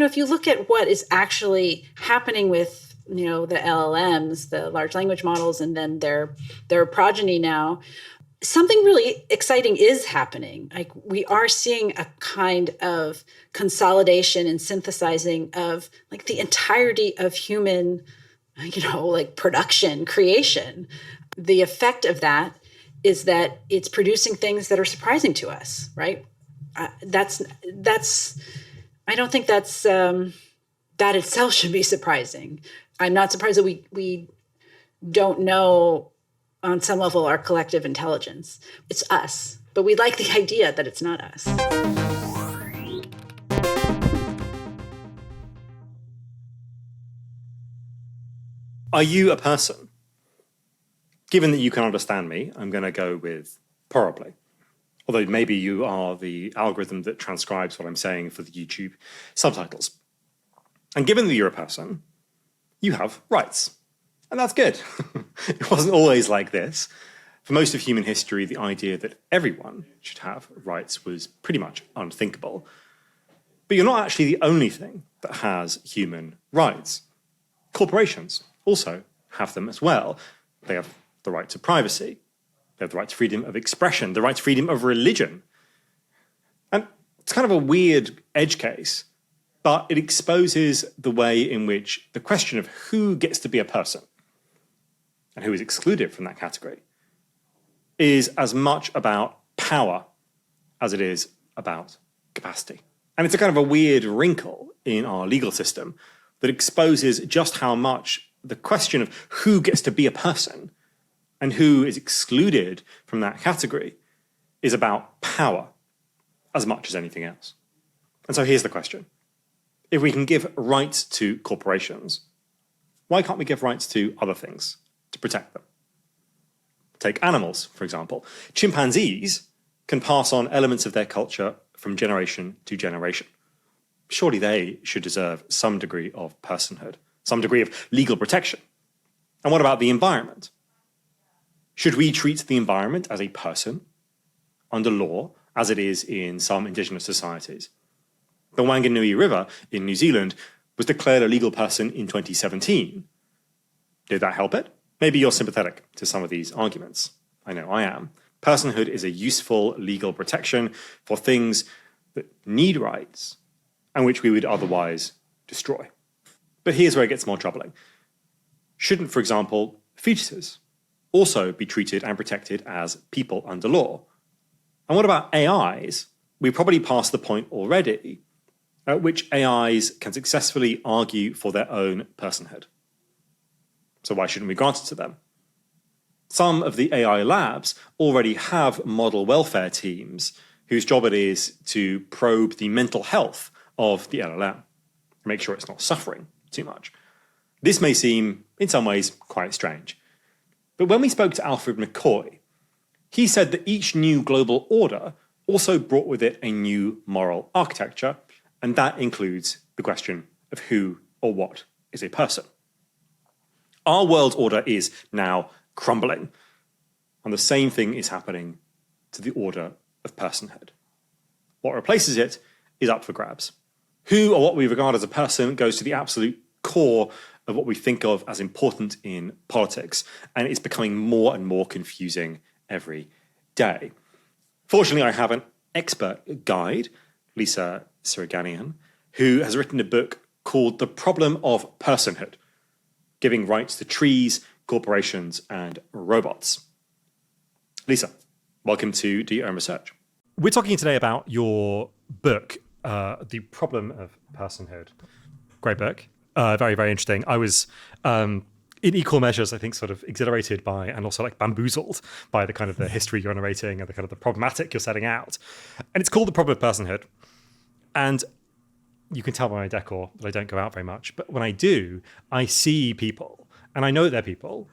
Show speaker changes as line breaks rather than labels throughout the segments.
if you look at what is actually happening with, the LLMs, the large language models, and then their progeny now, something really exciting is happening. Like, we are seeing a kind of consolidation and synthesizing of like the entirety of human, like production, creation. The effect of that is that it's producing things that are surprising to us, right? I don't think that itself should be surprising. I'm not surprised that we don't know on some level our collective intelligence. It's us, but we like the idea that it's not us.
Are you a person? Given that you can understand me, I'm going to go with probably. Although maybe you are the algorithm that transcribes what I'm saying for the YouTube subtitles. And given that you're a person, you have rights. And that's good. It wasn't always like this. For most of human history, the idea that everyone should have rights was pretty much unthinkable. But you're not actually the only thing that has human rights. Corporations also have them as well. They have the right to privacy. They have the right to freedom of expression, the right to freedom of religion. And it's kind of a weird edge case, but it exposes the way in which the question of who gets to be a person and who is excluded from that category is as much about power as it is about capacity. And it's a kind of a weird wrinkle in our legal system that exposes just how much the question of who gets to be a person and who is excluded from that category is about power as much as anything else. And so here's the question. If we can give rights to corporations, why can't we give rights to other things to protect them? Take animals, for example. Chimpanzees can pass on elements of their culture from generation to generation. Surely they should deserve some degree of personhood, some degree of legal protection. And what about the environment? Should we treat the environment as a person under law, as it is in some indigenous societies? The Wanganui River in New Zealand was declared a legal person in 2017. Did that help it? Maybe you're sympathetic to some of these arguments. I know I am. Personhood is a useful legal protection for things that need rights and which we would otherwise destroy. But here's where it gets more troubling. Shouldn't, for example, fetuses also be treated and protected as people under law? And what about AIs? We've probably passed the point already at which AIs can successfully argue for their own personhood. So why shouldn't we grant it to them? Some of the AI labs already have model welfare teams whose job it is to probe the mental health of the LLM, make sure it's not suffering too much. This may seem, in some ways, quite strange. But when we spoke to Alfred McCoy, he said that each new global order also brought with it a new moral architecture, and that includes the question of who or what is a person. Our world order is now crumbling, and the same thing is happening to the order of personhood. What replaces it is up for grabs. Who or what we regard as a person goes to the absolute core of what we think of as important in politics, and it's becoming more and more confusing every day. Fortunately, I have an expert guide, Lisa Siraganian, who has written a book called The Problem of Personhood, giving rights to trees, corporations, and robots. Lisa, welcome to Do Your Own Research. We're talking today about your book, The Problem of Personhood. Great book. Very, very interesting. I was, in equal measures, I think, sort of exhilarated by and also like bamboozled by the kind of the history you're narrating and the kind of the problematic you're setting out. And it's called The Problem of Personhood. And you can tell by my decor that I don't go out very much. But when I do, I see people and I know they're people.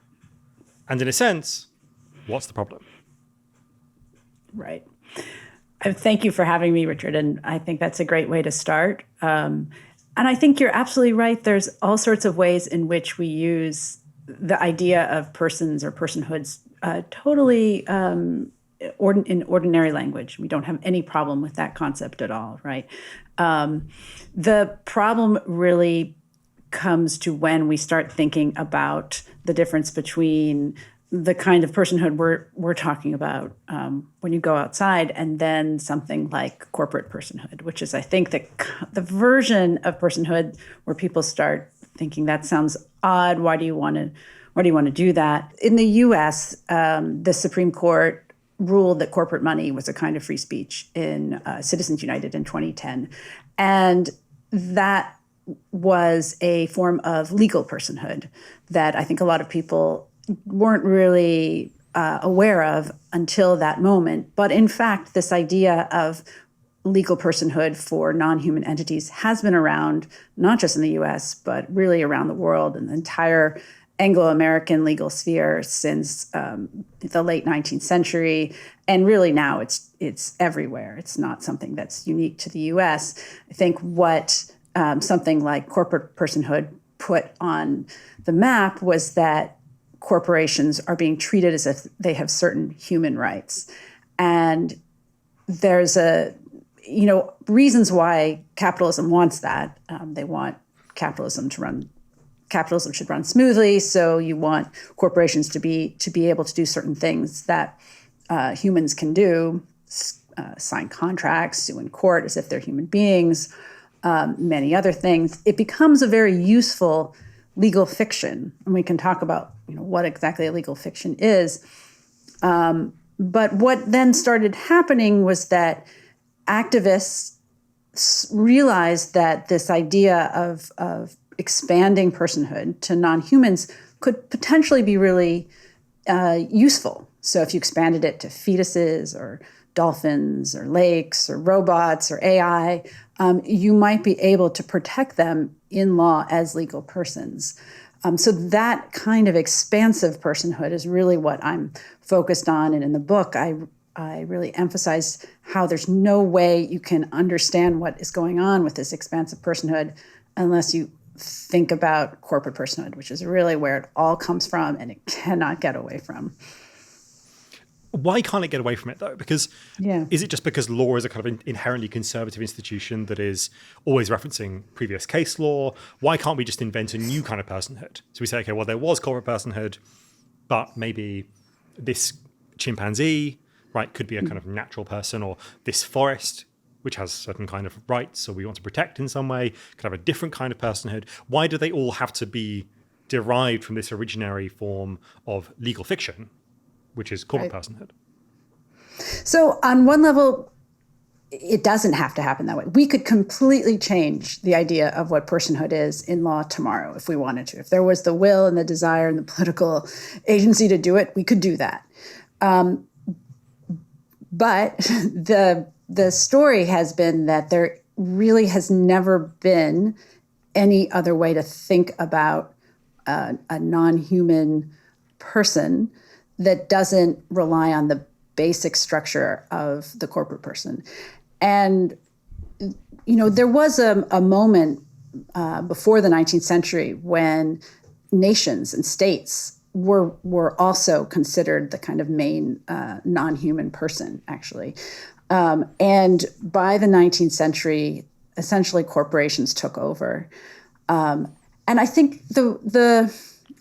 And in a sense, what's the problem?
Right. Thank you for having me, Richard. And I think that's a great way to start. And I think you're absolutely right. There's all sorts of ways in which we use the idea of persons or personhoods totally in ordinary language. We don't have any problem with that concept at all, right? The problem really comes to when we start thinking about the difference between the kind of personhood we're talking about when you go outside, and then something like corporate personhood, which is, I think, the version of personhood where people start thinking that sounds odd. Why do you want to do that? In the U.S., the Supreme Court ruled that corporate money was a kind of free speech in Citizens United in 2010, and that was a form of legal personhood that I think a lot of people weren't really aware of until that moment. But in fact, this idea of legal personhood for non-human entities has been around, not just in the US, but really around the world and the entire Anglo-American legal sphere since the late 19th century. And really now it's everywhere. It's not something that's unique to the US. I think what something like corporate personhood put on the map was that corporations are being treated as if they have certain human rights. And there's reasons why capitalism wants that. They want capitalism should run smoothly. So you want corporations to be able to do certain things that humans can do, sign contracts, sue in court as if they're human beings, many other things. It becomes a very useful legal fiction, and we can talk about what exactly a legal fiction is. But what then started happening was that activists realized that this idea of expanding personhood to non-humans could potentially be really useful. So if you expanded it to fetuses or dolphins or lakes or robots or AI, you might be able to protect them in law as legal persons. So that kind of expansive personhood is really what I'm focused on. And in the book, I really emphasize how there's no way you can understand what is going on with this expansive personhood unless you think about corporate personhood, which is really where it all comes from and it cannot get away from.
Why can't it get away from it, though? Because is it just because law is a kind of inherently conservative institution that is always referencing previous case law? Why can't we just invent a new kind of personhood? So we say, okay, well, there was corporate personhood, but maybe this chimpanzee, right, could be a kind of natural person, or this forest, which has certain kind of rights, so we want to protect in some way, could have a different kind of personhood. Why do they all have to be derived from this originary form of legal fiction, which is corporate personhood?
So on one level, it doesn't have to happen that way. We could completely change the idea of what personhood is in law tomorrow if we wanted to. If there was the will and the desire and the political agency to do it, we could do that. But the story has been that there really has never been any other way to think about a non-human person that doesn't rely on the basic structure of the corporate person. And, there was a moment before the 19th century when nations and states were also considered the kind of main non-human person, actually. And by the 19th century, essentially corporations took over. And I think the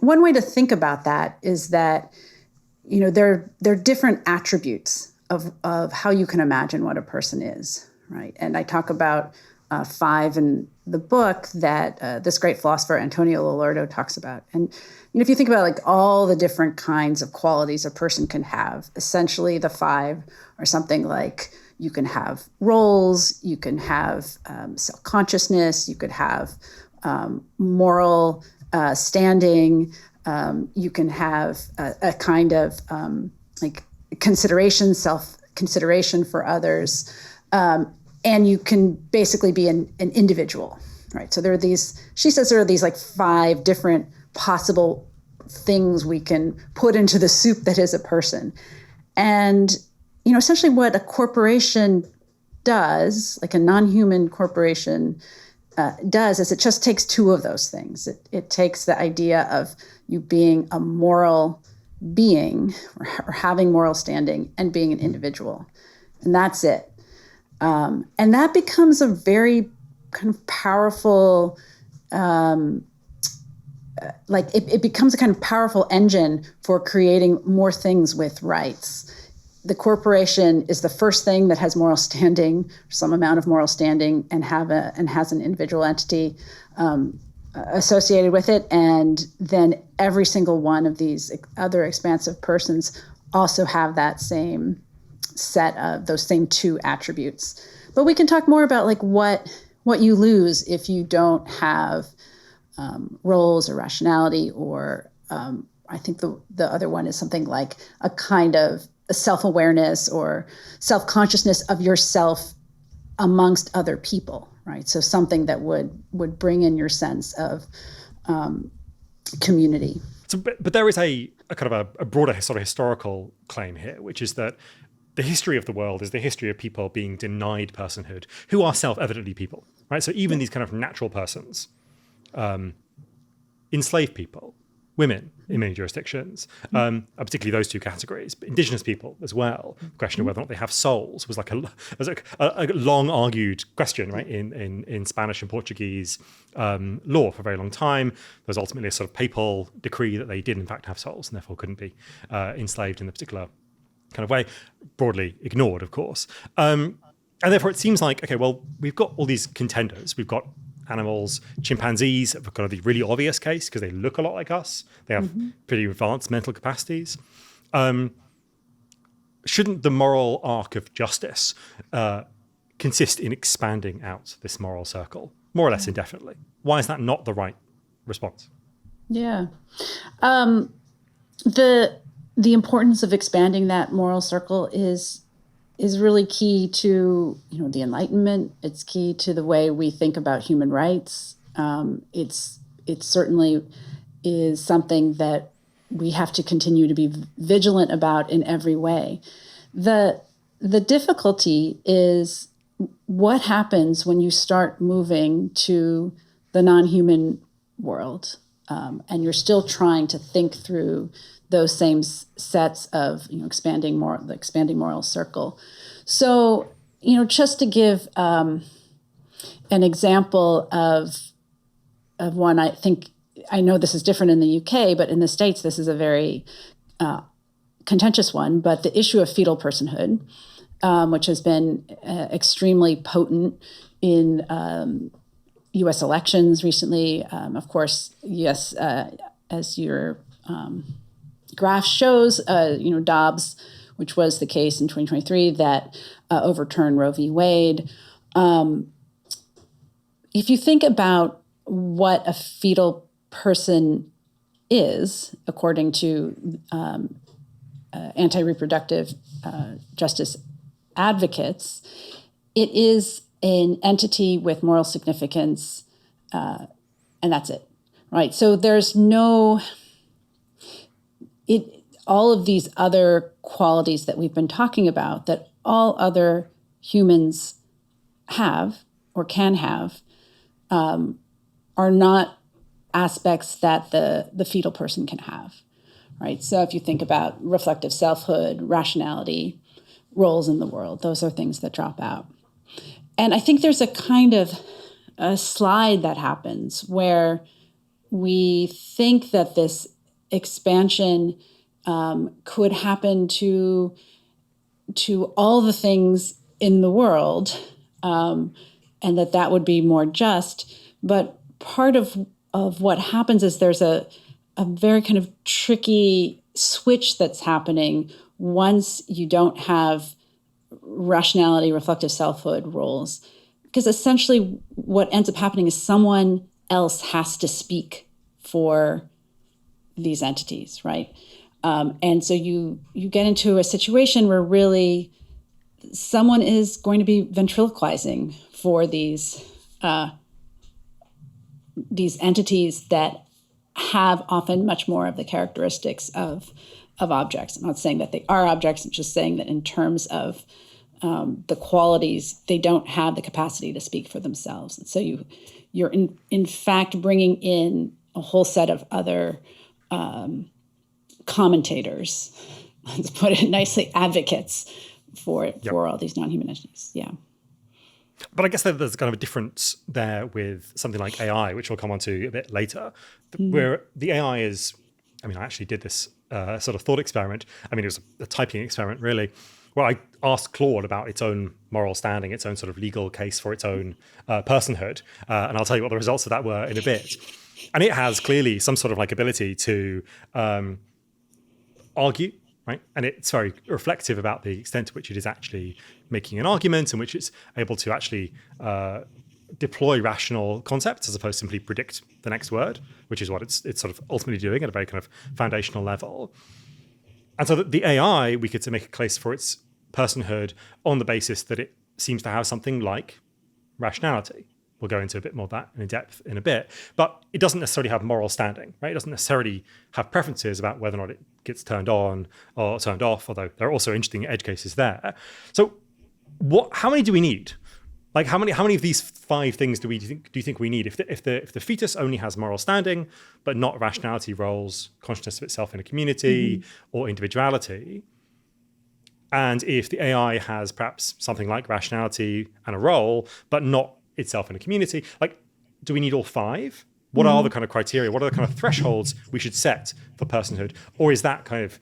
one way to think about that is that there are different attributes of how you can imagine what a person is, right? And I talk about 5 in the book that this great philosopher Antonio Lolordo talks about. And if you think about like all the different kinds of qualities a person can have, essentially the 5 are something like you can have roles, you can have self-consciousness, you could have moral standing. You can have a kind of like consideration, self-consideration for others. And you can basically be an individual, right? So she says there are these like 5 different possible things we can put into the soup that is a person. And, essentially what a corporation does, like a non-human corporation does, is it just takes 2 of those things. It takes the idea of you being a moral being or having moral standing and being an individual. And that's it. And that becomes a very kind of powerful, it becomes a kind of powerful engine for creating more things with rights. The corporation is the first thing that has moral standing, some amount of moral standing, and has an individual entity associated with it. And then every single one of these other expansive persons also have that same set of those same two attributes. But we can talk more about like what you lose if you don't have roles or rationality, or I think the other one is something like a kind of a self-awareness or self-consciousness of yourself amongst other people, right? So something that would bring in your sense of community.
So, but there is a kind of a broader sort of historical claim here, which is that the history of the world is the history of people being denied personhood, who are self-evidently people, right? So even these kind of natural persons, enslaved people, women in many jurisdictions, particularly those two categories, but indigenous people as well. The question of whether or not they have souls was like a long argued question, right? In Spanish and Portuguese law for a very long time. There was ultimately a sort of papal decree that they did in fact have souls and therefore couldn't be enslaved in a particular kind of way, broadly ignored, of course. And therefore it seems like, okay, well, we've got all these contenders. We've got animals, chimpanzees have got the really obvious case because they look a lot like us. They have pretty advanced mental capacities. Shouldn't the moral arc of justice consist in expanding out this moral circle, more or less indefinitely? Why is that not the right response?
Yeah. The importance of expanding that moral circle is really key to, the Enlightenment. It's key to the way we think about human rights. It certainly is something that we have to continue to be vigilant about in every way. The difficulty is what happens when you start moving to the non-human world, and you're still trying to think through those same sets of expanding moral circle. So just to give an example of one, I know this is different in the UK, but in the States this is a very contentious one. But the issue of fetal personhood, which has been extremely potent in U.S. elections recently, of course, yes, as your graph shows, Dobbs, which was the case in 2023 that overturned Roe v. Wade. If you think about what a fetal person is, according to anti-reproductive justice advocates, it is an entity with moral significance, and that's it, right? So there's all of these other qualities that we've been talking about that all other humans have or can have are not aspects that the fetal person can have, right? So if you think about reflective selfhood, rationality, roles in the world, those are things that drop out. And I think there's a kind of a slide that happens where we think that this expansion could happen to all the things in the world, and that would be more just. But part of what happens is there's a very kind of tricky switch that's happening once you don't have rationality, reflective selfhood roles. Because essentially what ends up happening is someone else has to speak for these entities, right? And so you get into a situation where really someone is going to be ventriloquizing for these entities that have often much more of the characteristics of objects. I'm not saying that they are objects. I'm just saying that in terms of the qualities, they don't have the capacity to speak for themselves. And so you're in fact bringing in a whole set of other commentators, let's put it nicely, advocates for all these non-human entities. Yeah.
But I guess there's kind of a difference there with something like AI, which we'll come on to a bit later, where the AI is, I mean, I actually did this sort of thought experiment. I mean, it was a typing experiment, really, where I asked Claude about its own moral standing, its own sort of legal case for its own personhood. And I'll tell you what the results of that were in a bit. And it has clearly some sort of like ability to argue, right? And it's very reflective about the extent to which it is actually making an argument, in which it's able to actually deploy rational concepts as opposed to simply predict the next word, which is what it's sort of ultimately doing at a very kind of foundational level. And so that the AI, we could make a case for its personhood on the basis that it seems to have something like rationality. We'll go into a bit more of that in depth in a bit, but it doesn't necessarily have moral standing, right? It doesn't necessarily have preferences about whether or not it gets turned on or turned off, although there are also interesting edge cases there. So how many do we need? Like how many of these 5 things do you think we need? If the fetus only has moral standing, but not rationality, roles, consciousness of itself in a community or individuality, and if the AI has perhaps something like rationality and a role, but not itself in a community, like, do we need all 5? What are the kind of criteria? What are the kind of thresholds we should set for personhood? Or is that kind of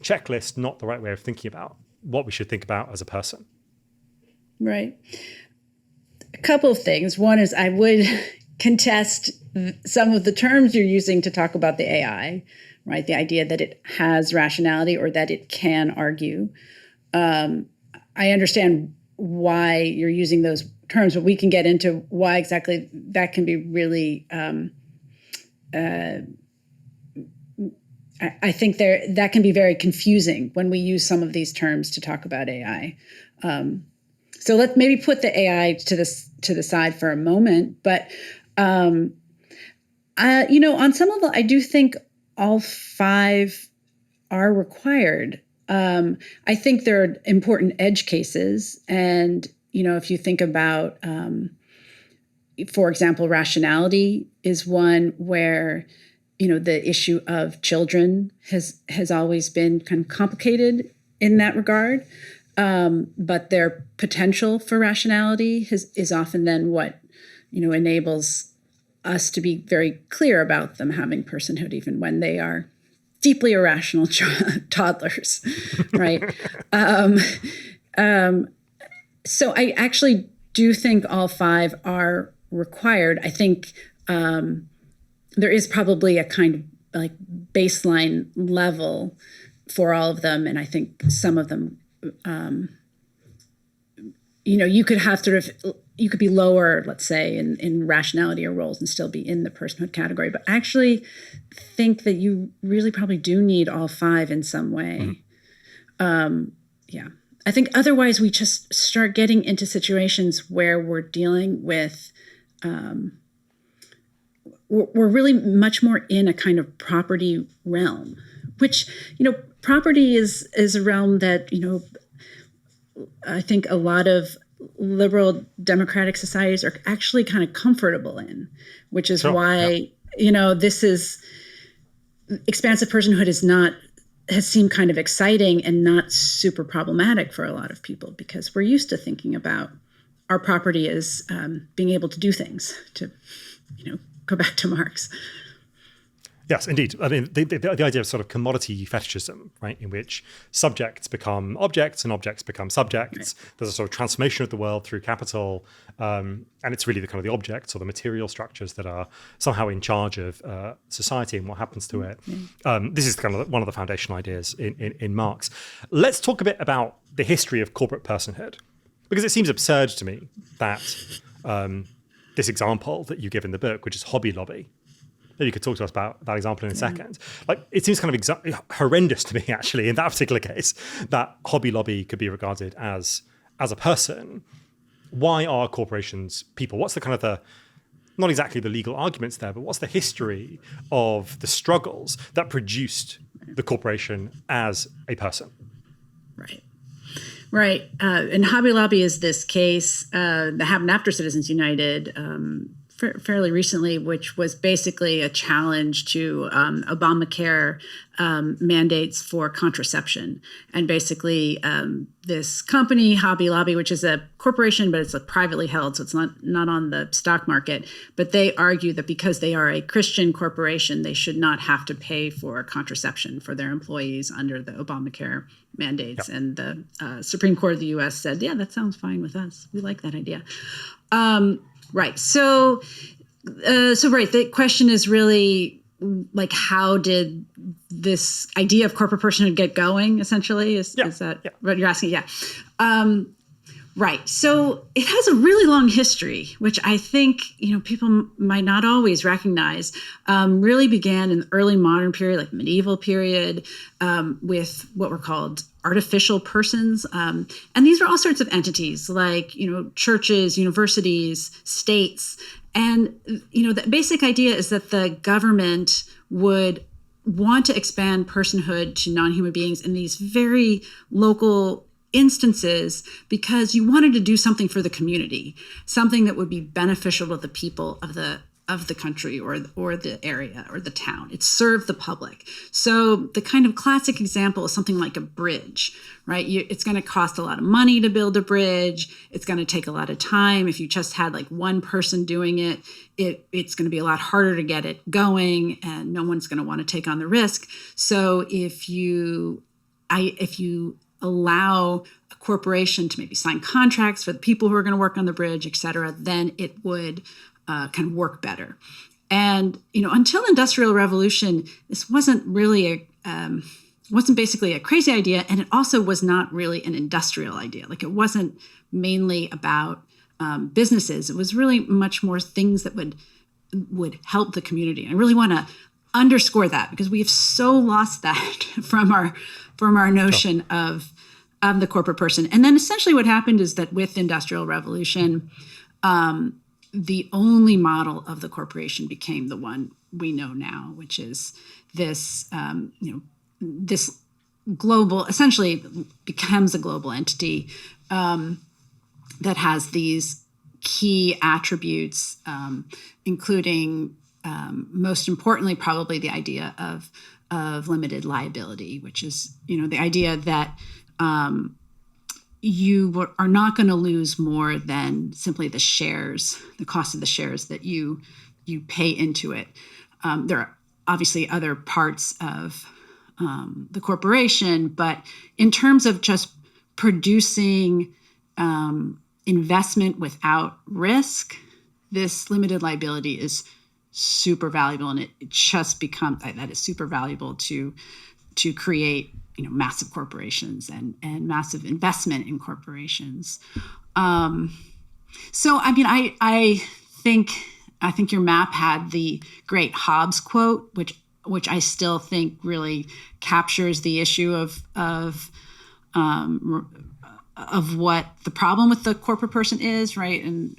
checklist not the right way of thinking about what we should think about as a person?
Right. A couple of things. One is I would contest some of the terms you're using to talk about the AI, right? The idea that it has rationality or that it can argue. I understand why you're using those terms, but we can get into why exactly that can be really, I think that can be very confusing when we use some of these terms to talk about AI. So let's maybe put the AI to the side for a moment. But on some level, I do think all 5 are required. I think there are important edge cases, and if you think about, for example, rationality is one where the issue of children has always been kind of complicated in that regard. But their potential for rationality is often then what, enables us to be very clear about them having personhood, even when they are deeply irrational toddlers, right? So I actually do think all 5 are required. I think there is probably a kind of like baseline level for all of them, and I think some of them. You could have you could be lower, let's say, in rationality or roles and still be in the personhood category, but actually think that you really probably do need all 5 in some way. Yeah. I think otherwise we just start getting into situations where we're dealing with, we're really much more in a kind of property realm, which, property is a realm that, I think a lot of liberal democratic societies are actually kind of comfortable in, which is why, this is expansive personhood has seemed kind of exciting and not super problematic for a lot of people, because we're used to thinking about our property as being able to do things, to, go back to Marx.
Yes, indeed. I mean, the idea of sort of commodity fetishism, right, in which subjects become objects and objects become subjects. Right. There's a sort of transformation of the world through capital, and it's really the kind of the objects or the material structures that are somehow in charge of society and what happens to it. This is kind of one of the foundational ideas in Marx. Let's talk a bit about the history of corporate personhood, because it seems absurd to me that this example that you give in the book, which is Hobby Lobby. Maybe you could talk to us about that example in a second. Like, it seems kind of horrendous to me, actually, in that particular case, that Hobby Lobby could be regarded as a person. Why are corporations people? What's the kind of not exactly the legal arguments there, but what's the history of the struggles that produced the corporation as a person? Right.
And Hobby Lobby is this case that happened after Citizens United, fairly recently, which was basically a challenge to Obamacare mandates for contraception. And basically, this company, Hobby Lobby, which is a corporation, but it's privately held, so it's not on the stock market. But they argue that because they are a Christian corporation, they should not have to pay for contraception for their employees under the Obamacare mandates. Yep. And the Supreme Court of the U.S. said, yeah, that sounds fine with us. We like that idea. Right. So right. The question is really like, how did this idea of corporate personhood get going? Essentially, is that what you're asking? Yeah. Right. So it has a really long history, which I think, people might not always recognize. Really began in the early modern period, like medieval period, with what were called artificial persons. And these were all sorts of entities like, churches, universities, states. And, the basic idea is that the government would want to expand personhood to non-human beings in these very local instances because you wanted to do something for the community, something that would be beneficial to the people of the country or the area or the town. It served the public. So the kind of classic example is something like a bridge, right? It's going to cost a lot of money to build a bridge. It's going to take a lot of time. If you just had like one person doing it, it's going to be a lot harder to get it going, and no one's going to want to take on the risk. So if you allow a corporation to maybe sign contracts for the people who are going to work on the bridge, et cetera, then it would kind of work better. And, until Industrial Revolution, this wasn't really wasn't basically a crazy idea. And it also was not really an industrial idea. Like, it wasn't mainly about businesses. It was really much more things that would help the community. And I really want to underscore that because we have so lost that from our notion of the corporate person. And then essentially what happened is that with the Industrial Revolution, the only model of the corporation became the one we know now, which is this, this global, essentially becomes a global entity that has these key attributes, including most importantly, probably the idea of limited liability, which is, the idea that you are not going to lose more than simply the shares, the cost of the shares that you pay into it. There are obviously other parts of the corporation, but in terms of just producing investment without risk, this limited liability is super valuable, and it just becomes that is super valuable to create massive corporations and massive investment in corporations. So I mean, I think your map had the great Hobbes quote, which I still think really captures the issue of what the problem with the corporate person is, right? And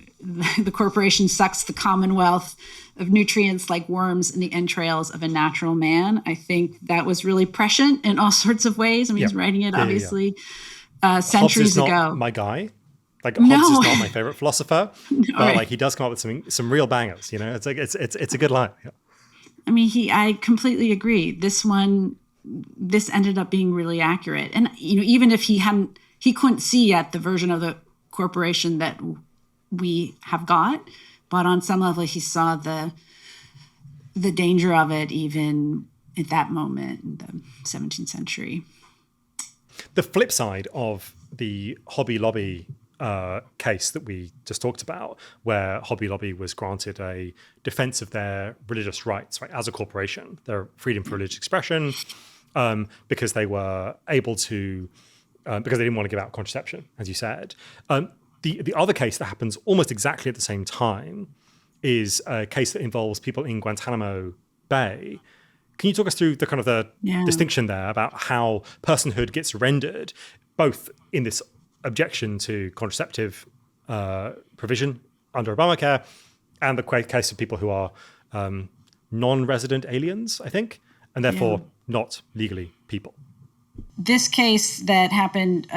the corporation sucks the commonwealth of nutrients like worms in the entrails of a natural man. I think that was really prescient in all sorts of ways. I mean, he's writing it obviously centuries
Hobbes is
ago.
not my guy. Like, Hobbes is not my favorite philosopher, but like, he does come up with some real bangers. It's like it's a good line. Yeah.
I mean, I completely agree. This ended up being really accurate, and even if he couldn't see yet the version of the corporation that we have got, but on some level he saw the danger of it even at that moment in the 17th century.
The flip side of the Hobby Lobby case that we just talked about, where Hobby Lobby was granted a defense of their religious rights, right, as a corporation, their freedom for religious expression, because they were able to, because they didn't want to give out contraception, as you said. The other case that happens almost exactly at the same time is a case that involves people in Guantanamo Bay. Can you talk us through the kind of the distinction there about how personhood gets rendered, both in this objection to contraceptive provision under Obamacare and the case of people who are non-resident aliens, I think, and therefore not legally people?
This case that happened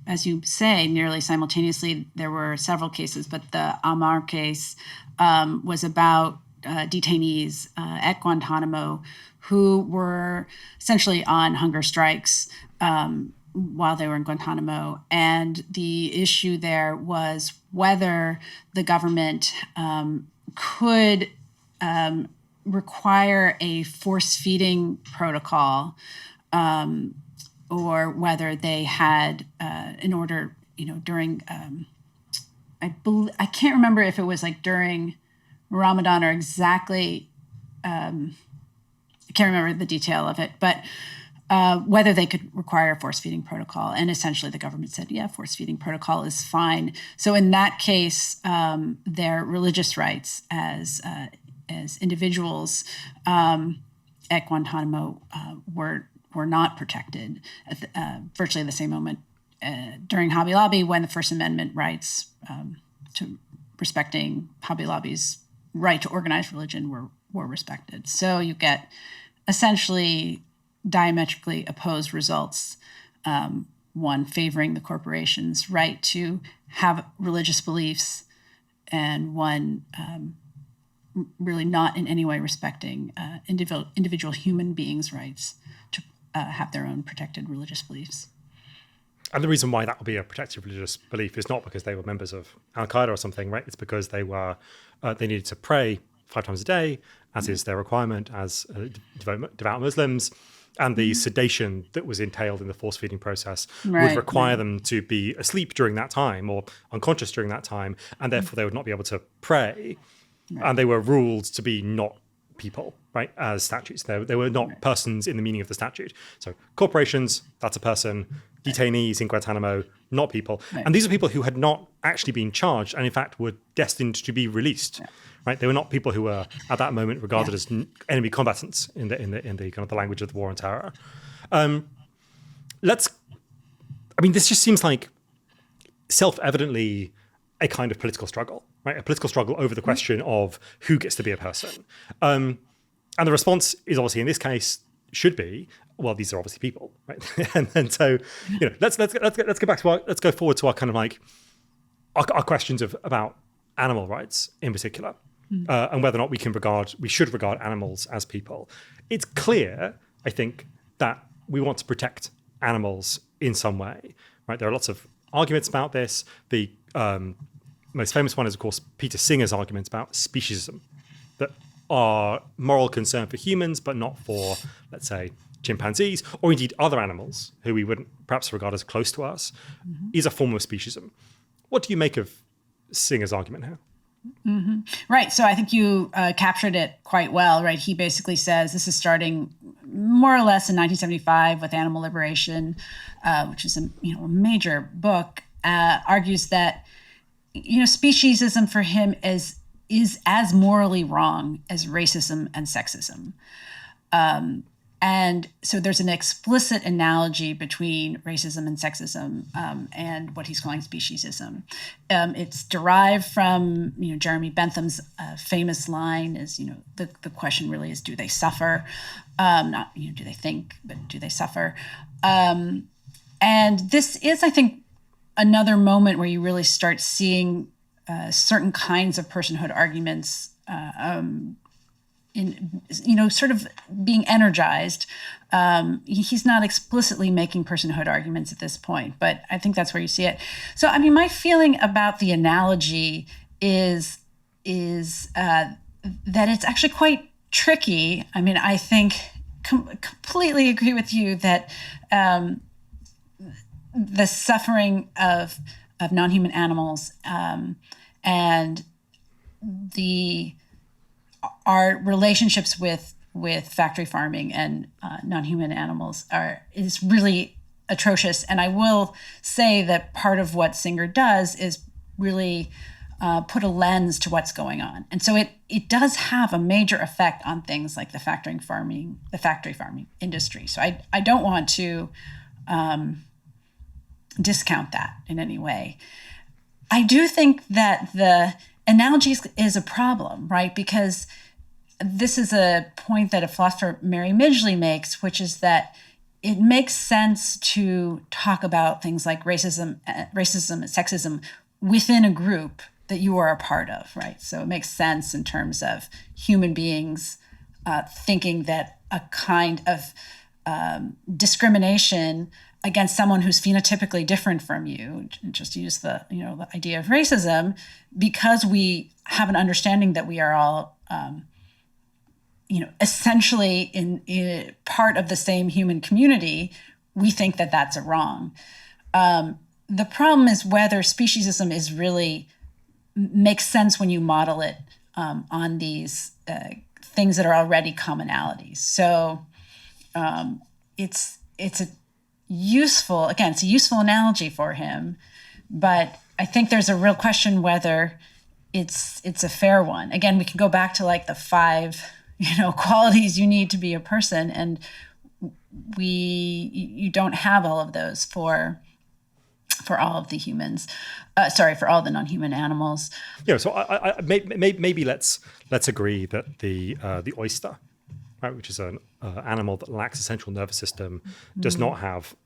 as you say, nearly simultaneously. There were several cases, but the Amar case was about detainees at Guantanamo who were essentially on hunger strikes while they were in Guantanamo. And the issue there was whether the government could require a force-feeding protocol or whether they had, in order, during, I can't remember if it was like during Ramadan or exactly, I can't remember the detail of it, but whether they could require a force-feeding protocol. And essentially the government said, yeah, force-feeding protocol is fine. So in that case, their religious rights as individuals at Guantanamo were not protected at virtually the same moment during Hobby Lobby, when the First Amendment rights to respecting Hobby Lobby's right to organize religion were respected. So you get essentially diametrically opposed results, one favoring the corporation's right to have religious beliefs, and one really not in any way respecting individual human beings' rights to have their own protected religious beliefs.
And the reason why that would be a protected religious belief is not because they were members of Al-Qaeda or something, right? It's because they needed to pray 5 times a day, as is their requirement as devout Muslims. And the sedation that was entailed in the force-feeding process would require them to be asleep during that time or unconscious during that time, and therefore they would not be able to pray. Right. And they were ruled to be not people, right, as statutes. They were not persons in the meaning of the statute. So corporations, that's a person. Detainees in Guantanamo, not people. Right. And these are people who had not actually been charged and in fact were destined to be released. Yeah. Right? They were not people who were at that moment regarded as enemy combatants in the kind of the language of the war on terror. This just seems like self-evidently a kind of political struggle, right? A political struggle over the question of who gets to be a person. And the response is obviously in this case should be, well, these are obviously people, right? and so, let's go back to let's go forward to our kind of like our questions about animal rights in particular, and whether or not we should regard animals as people. It's clear, I think, that we want to protect animals in some way, right? There are lots of arguments about this. The most famous one is, of course, Peter Singer's arguments about speciesism, that are moral concern for humans, but not for, let's say, chimpanzees, or indeed other animals who we wouldn't perhaps regard as close to us, is a form of speciesism. What do you make of Singer's argument here?
Mm-hmm. Right. So I think you captured it quite well, right? He basically says this is starting more or less in 1975 with Animal Liberation, which is a major book, argues that speciesism for him is as morally wrong as racism and sexism. And so there's an explicit analogy between racism and sexism and what he's calling speciesism. It's derived from Jeremy Bentham's famous line is, the question really is, do they suffer? Not, do they think, but do they suffer? And this is, I think, another moment where you really start seeing certain kinds of personhood arguments sort of being energized. He's not explicitly making personhood arguments at this point, but I think that's where you see it. So, my feeling about the analogy is that it's actually quite tricky. I think completely agree with you that the suffering of non-human animals and our relationships with factory farming and non-human animals is really atrocious. And I will say that part of what Singer does is really put a lens to what's going on. And so it does have a major effect on things like the factory farming industry. So I don't want to discount that in any way. I do think that the analogy is a problem, right? Because this is a point that a philosopher, Mary Midgley, makes, which is that it makes sense to talk about things like racism and sexism within a group that you are a part of, right? So it makes sense in terms of human beings thinking that a kind of discrimination against someone who's phenotypically different from you, just to use the idea of racism, because we have an understanding that we are all essentially in part of the same human community, we think that that's a wrong. The problem is whether speciesism is really makes sense when you model it on these things that are already commonalities. So it's a useful analogy for him, but I think there's a real question whether it's a fair one. Again, we can go back to like the 5 qualities you need to be a person, and you don't have all of those for all of the humans. For all the non-human animals.
Yeah. So maybe let's agree that the oyster, right, which is an animal that lacks a central nervous system, does not have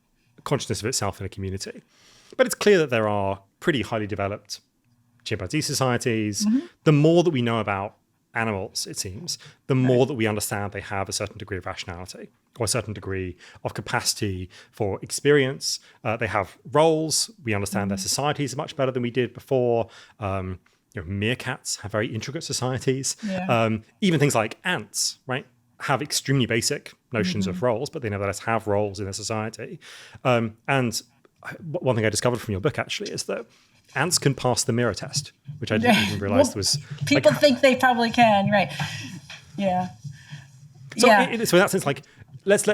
consciousness of itself in a community. But it's clear that there are pretty highly developed chimpanzee societies. The more that we know about animals, it seems, the more that we understand they have a certain degree of rationality or a certain degree of capacity for experience. They have roles. We understand their societies much better than we did before. Meerkats have very intricate societies.
Yeah.
Even things like ants, right, have extremely basic notions of roles, but they nevertheless have roles in a society. And one thing I discovered from your book, actually, is that ants can pass the mirror test, which I didn't even realize was...
People think they probably can, right? Yeah.
So, so in that sense, like, let's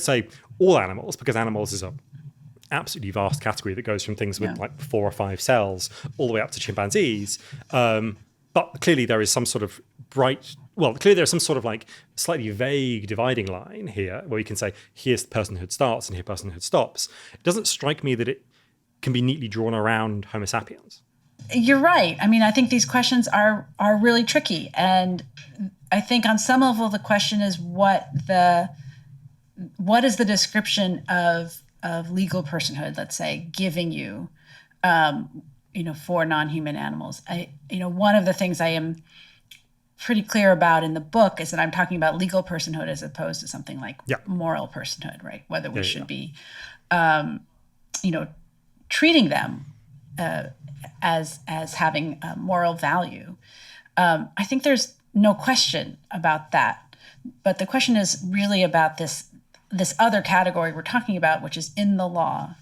say all animals, because animals is a absolutely vast category that goes from things with like 4 or 5 cells all the way up to chimpanzees. But clearly there is some sort of there's some sort of like slightly vague dividing line here where you can say, here's personhood starts and here personhood stops. It doesn't strike me that it can be neatly drawn around Homo sapiens.
You're right. I mean, I think these questions are really tricky. And I think on some level, the question is what is the description of legal personhood, let's say, giving you, for non-human animals. One of the things I am pretty clear about in the book is that I'm talking about legal personhood as opposed to something like moral personhood, right? Whether we should be, treating them as having moral value. I think there's no question about that. But the question is really about this other category we're talking about, which is in the law.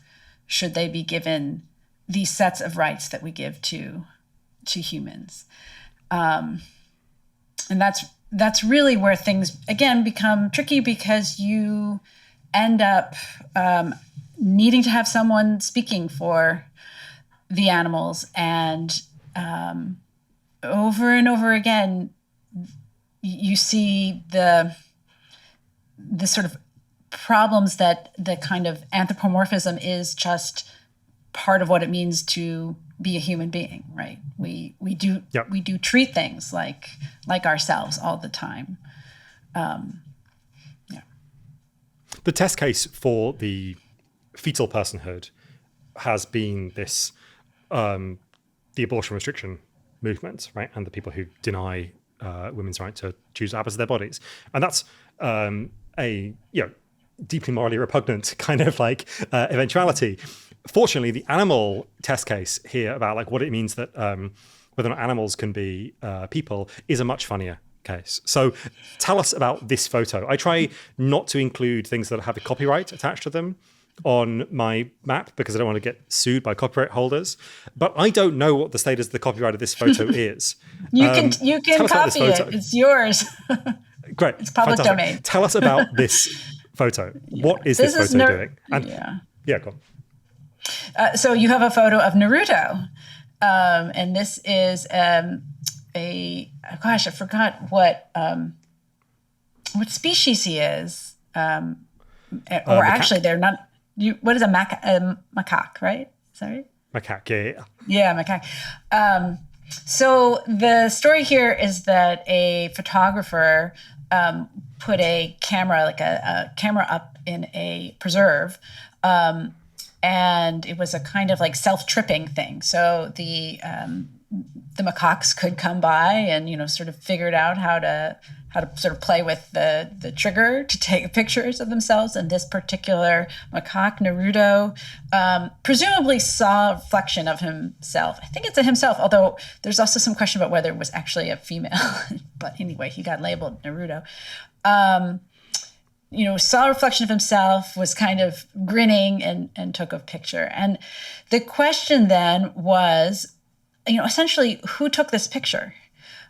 Should they be given these sets of rights that we give to humans? And that's really where things, again, become tricky, because you end up needing to have someone speaking for the animals. And over and over again, you see the sort of problems that the kind of anthropomorphism is just part of what it means to be a human being, right? We do treat things like ourselves all the time.
The test case for the fetal personhood has been this the abortion restriction movement, right, and the people who deny women's right to choose what happens to their bodies, and that's a deeply morally repugnant kind of like eventuality. Fortunately, the animal test case here about like what it means that whether or not animals can be people is a much funnier case. So tell us about this photo. I try not to include things that have a copyright attached to them on my map because I don't want to get sued by copyright holders. But I don't know what the status of the copyright of this photo is.
You can copy it. It's yours.
Great.
It's public domain.
Tell us about this photo. What is this photo doing? And, go on.
So you have a photo of Naruto. And this is I forgot what species he is. Or actually, they're not. What is a macaque, right? Sorry?
Macaque, yeah.
Yeah, macaque.
So the story here is that a photographer put a camera, like a camera up in a preserve, and it was a kind of like self-tripping thing. So the macaques could come by and, you know, sort of figured out how to sort of play with the trigger to take pictures of themselves. And this particular macaque, Naruto, presumably saw a reflection of himself. I think it's a himself, although there's also some question about whether it was actually a female. But anyway, he got labeled Naruto. You know, saw a reflection of himself, was kind of grinning and took a picture. And the question then was, you know, essentially, who took this picture?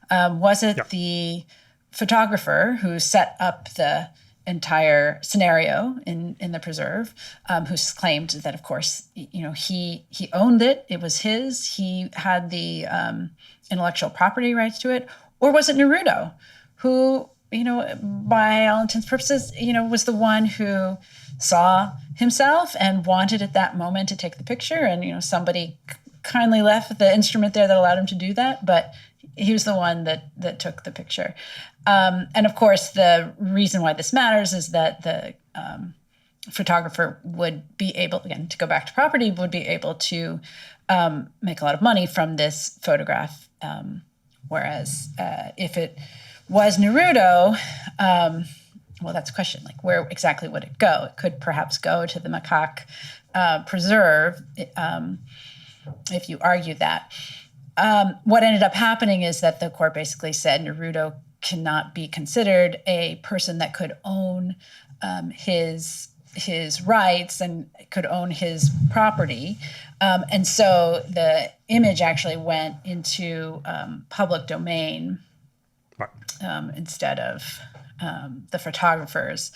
Was it the photographer who set up the entire scenario in the preserve, who claimed that, of course, you know, he owned it, it was his, he had the intellectual property rights to it? Or was it Naruto, who, you know, by all intents and purposes, you know, was the one who saw himself and wanted at that moment to take the picture, and, you know, somebody kindly left the instrument there that allowed him to do that, but he was the one that took the picture. And of course, the reason why this matters is that the photographer would be able, again, to go back to property, would be able to make a lot of money from this photograph. Whereas if it was Naruto, well, that's a question. Like, where exactly would it go? It could perhaps go to the macaque preserve, if you argue that. What ended up happening is that the court basically said Naruto cannot be considered a person that could own his rights and could own his property. And so the image actually went into public domain instead of the photographers,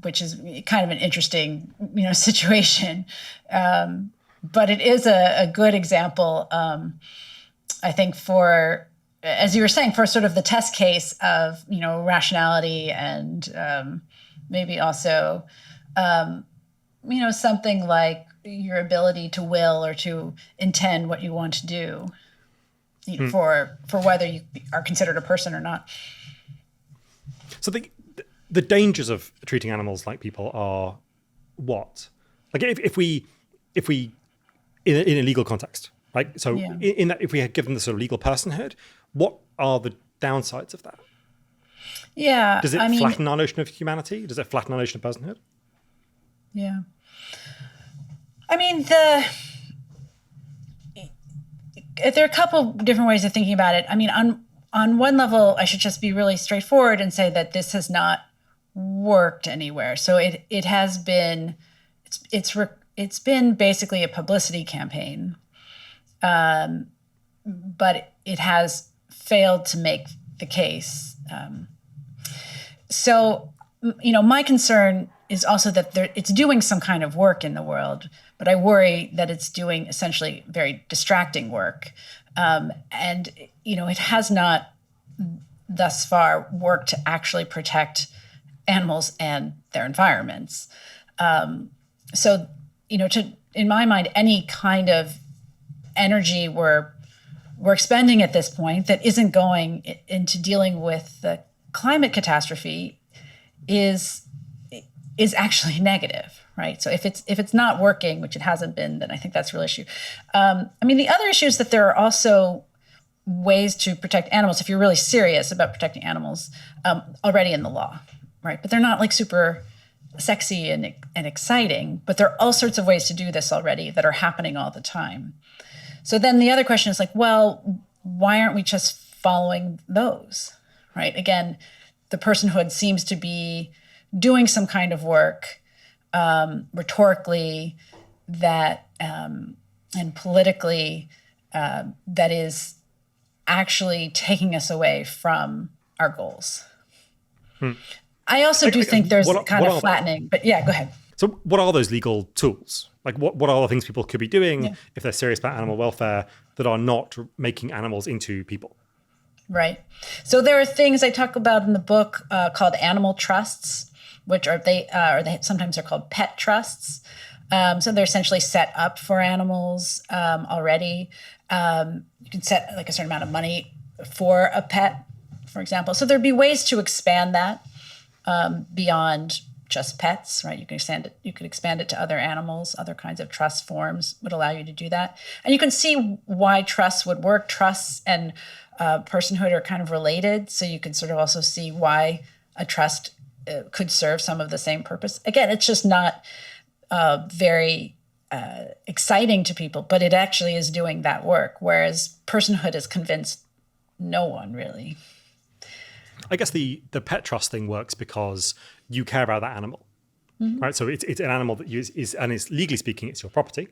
which is kind of an interesting, you know, situation. But it is a good example, I think, for, as you were saying, for sort of the test case of, you know, rationality and maybe also, you know, something like your ability to will or to intend what you want to do, you know, for whether you are considered a person or not.
So the dangers of treating animals like people are what? Like if we in a legal context, right? So in that, if we had given the sort of legal personhood, what are the downsides of that?
Yeah.
Does it flatten our notion of humanity? Does it flatten our notion of personhood?
Yeah. I mean, there are a couple different ways of thinking about it. I mean, on one level, I should just be really straightforward and say that this has not worked anywhere. So it has been, it's been basically a publicity campaign, but it has failed to make the case. So, you know, my concern is also that it's doing some kind of work in the world, but I worry that it's doing essentially very distracting work. And, you know, it has not thus far worked to actually protect animals and their environments. So, you know, in my mind, any kind of energy we're expending at this point that isn't going into dealing with the climate catastrophe is actually negative, right? So if it's not working, which it hasn't been, then I think that's a real issue. I mean, the other issue is that there are also ways to protect animals if you're really serious about protecting animals already in the law, right? But they're not like super sexy and exciting, but there are all sorts of ways to do this already that are happening all the time. So then the other question is like, well, why aren't we just following those, right? Again, the personhood seems to be doing some kind of work rhetorically that and politically that is actually taking us away from our goals. I also do think there's kind of flattening, but yeah, go ahead.
So what are those legal tools? Like what are the things people could be doing if they're serious about animal welfare that are not making animals into people?
Right. So there are things I talk about in the book called animal trusts, which they sometimes are called pet trusts. So they're essentially set up for animals already. You can set like a certain amount of money for a pet, for example. So there'd be ways to expand that beyond just pets, right? You can expand it to other animals. Other kinds of trust forms would allow you to do that. And you can see why trusts would work. Trusts and personhood are kind of related. So you can sort of also see why a trust could serve some of the same purpose. Again, it's just not very exciting to people, but it actually is doing that work, whereas personhood has convinced no one really.
I guess the pet trust thing works because you care about that animal, right? So it's an animal that is, and it's legally speaking, it's your property.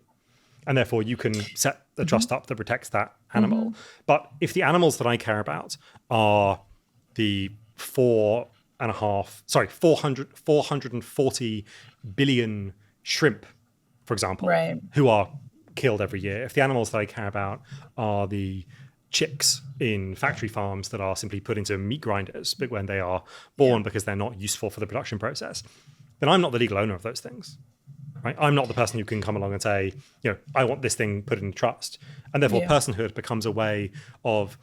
And therefore you can set the trust up that protects that animal. But if the animals that I care about are the 440 billion shrimp, for example,
Right.
who are killed every year. If the animals that I care about are the chicks in factory farms that are simply put into meat grinders but when they are born because they're not useful for the production process, then I'm not the legal owner of those things. Right? I'm not the person who can come along and say, I want this thing put in trust. And therefore personhood becomes a way of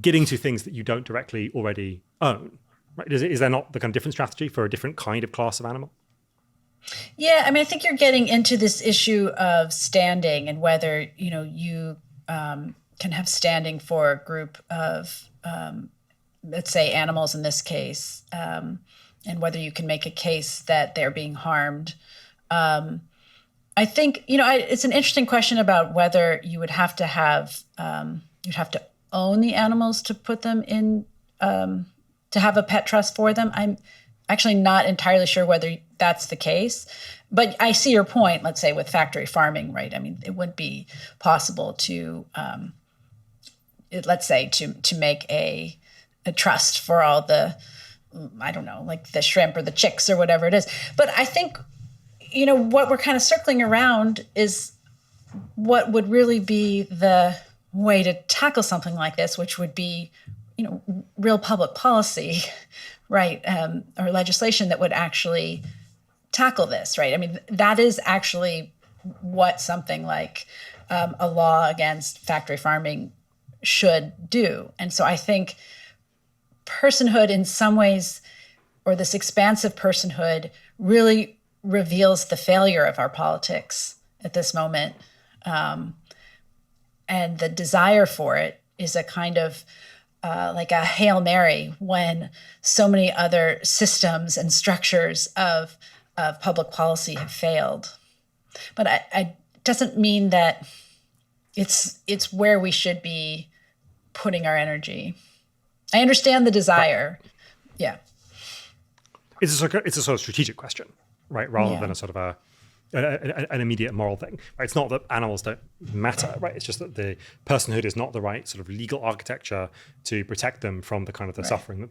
getting to things that you don't directly already own. Right? Is there not the kind of different strategy for a different kind of class of animal?
Yeah, I mean, I think you're getting into this issue of standing and whether, you can have standing for a group of, let's say, animals in this case, and whether you can make a case that they're being harmed. I think, it's an interesting question about whether you would have to you'd have to own the animals to put them in, to have a pet trust for them. I'm actually not entirely sure whether that's the case, but I see your point, let's say with factory farming, right? I mean, it would be possible to, let's say to make a trust for all the, I don't know, like the shrimp or the chicks or whatever it is. But I think, what we're kind of circling around is what would really be the way to tackle something like this, which would be, real public policy, right? Or legislation that would actually tackle this, right? I mean, that is actually what something like a law against factory farming should do. And so I think personhood in some ways, or this expansive personhood, really reveals the failure of our politics at this moment. And the desire for it is a kind of like a Hail Mary when so many other systems and structures of public policy have failed. But it doesn't mean that it's where we should be putting our energy. I understand the desire. Yeah.
It's a sort of strategic question, right? Rather than a sort of an immediate moral thing. Right? It's not that animals don't matter, right? It's just that the personhood is not the right sort of legal architecture to protect them from the kind of the suffering that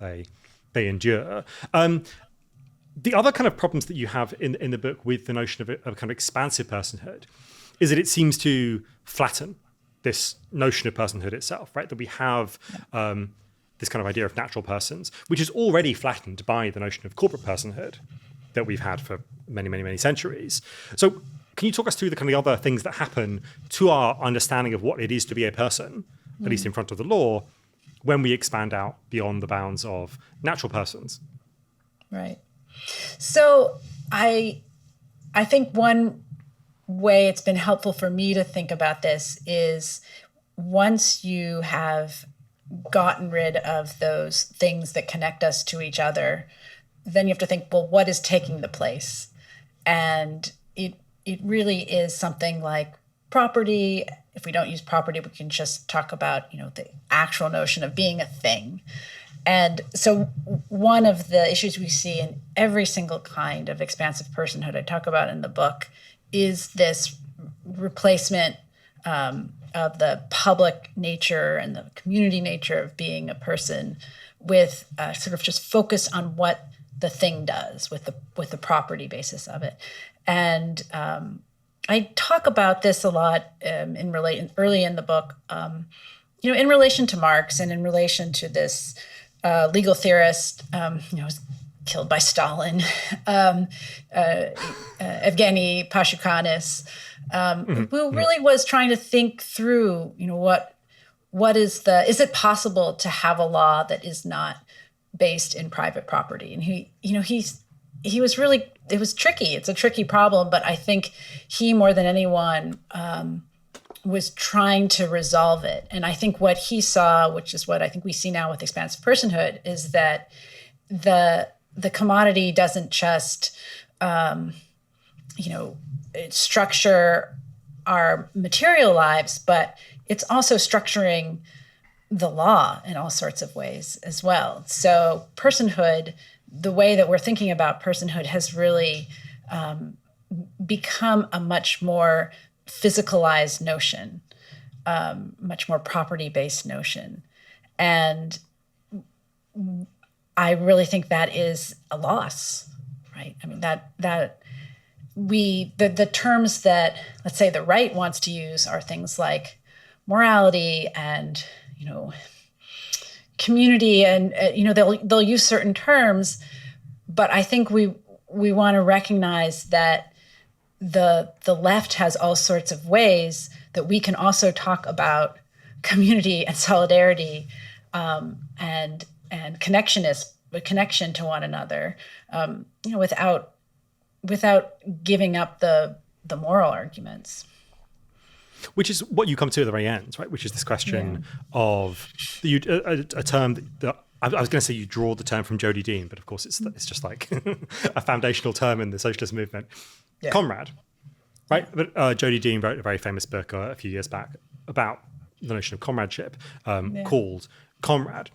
they endure. The other kind of problems that you have in the book with the notion of a kind of expansive personhood is that it seems to flatten this notion of personhood itself, right? That we have this kind of idea of natural persons, which is already flattened by the notion of corporate personhood that we've had for many, many, many centuries. So can you talk us through the kind of other things that happen to our understanding of what it is to be a person, at least in front of the law, when we expand out beyond the bounds of natural persons?
Right. So I think one way it's been helpful for me to think about this is once you have gotten rid of those things that connect us to each other, then you have to think, well, what is taking the place? And it really is something like property. If we don't use property, we can just talk about, the actual notion of being a thing. And so one of the issues we see in every single kind of expansive personhood I talk about in the book is this replacement of the public nature and the community nature of being a person with sort of just focus on what the thing does with the property basis of it. And I talk about this a lot early in the book, in relation to Marx and in relation to this legal theorist, killed by Stalin, Evgeny Pashukanis, who really was trying to think through, what is it possible to have a law that is not based in private property? And he was really, it was tricky. It's a tricky problem, but I think he more than anyone was trying to resolve it. And I think what he saw, which is what I think we see now with expansive personhood, is that the commodity doesn't just, structure our material lives, but it's also structuring the law in all sorts of ways as well. So personhood, the way that we're thinking about personhood has really become a much more physicalized notion, much more property-based notion. And I really think that is a loss, right? I mean, the terms that, let's say, the right wants to use are things like morality and, community, and, they'll use certain terms, but I think we want to recognize that the left has all sorts of ways that we can also talk about community and solidarity, and connection to one another, without giving up the moral arguments.
Which is what you come to at the very end, right? Which is this question of a term that I was going to say you draw the term from Jody Dean, but of course it's just like a foundational term in the socialist movement. Yeah. Comrade, right? But Jody Dean wrote a very famous book a few years back about the notion of comradeship, called Comrade.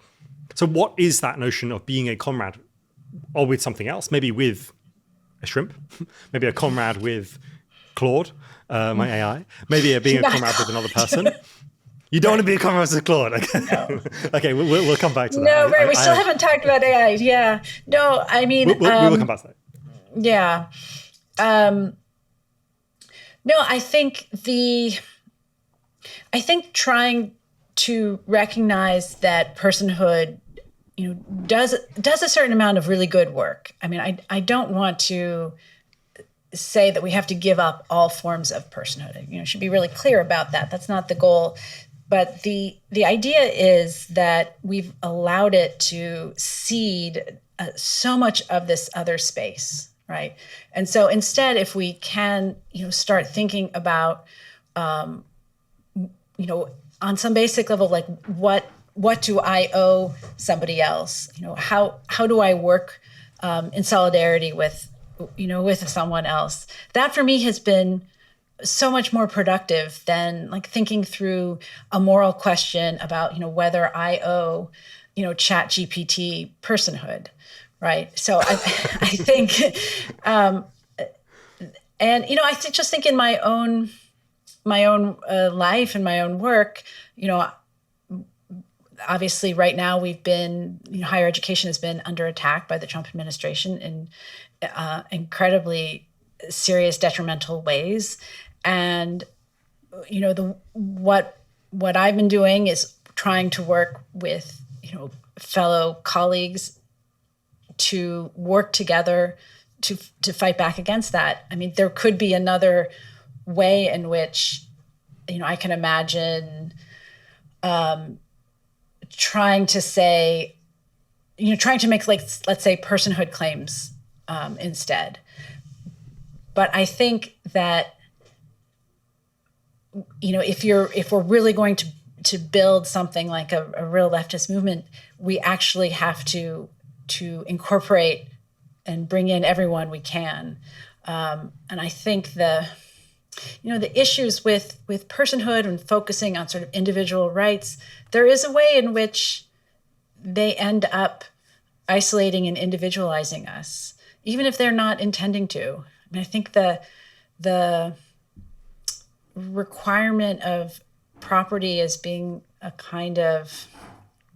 So what is that notion of being a comrade, or with something else? Maybe with a shrimp, maybe a comrade with Claude, my AI, maybe being a comrade with another person. You don't want to be a comrade with Claude. Okay, no. Okay, we'll come back to that.
No, right. We still haven't talked about AI. Yeah. No, I mean,
we will come back to that.
Yeah. No, I think trying to recognize that personhood, does a certain amount of really good work. I mean, I don't want to say that we have to give up all forms of personhood. Should be really clear about that. That's not the goal. But the idea is that we've allowed it to seed so much of this other space, right? And so instead, if we can, start thinking about, on some basic level, like what do I owe somebody else? How do I work in solidarity with someone else? That for me has been so much more productive than like thinking through a moral question about, whether I owe, Chat GPT personhood, right? So I think, and, I just think in my own life and my own work, obviously right now we've been, higher education has been under attack by the Trump administration in incredibly serious detrimental ways. And, what I've been doing is trying to work with, fellow colleagues to work together to fight back against that. I mean, there could be another way in which, I can imagine trying to make, like, let's say, personhood claims instead. But I think that, if we're really going to build something like a real leftist movement, we actually have to incorporate and bring in everyone we can. And I think the issues with personhood and focusing on sort of individual rights, there is a way in which they end up isolating and individualizing us, even if they're not intending to. I mean, I think the requirement of property as being a kind of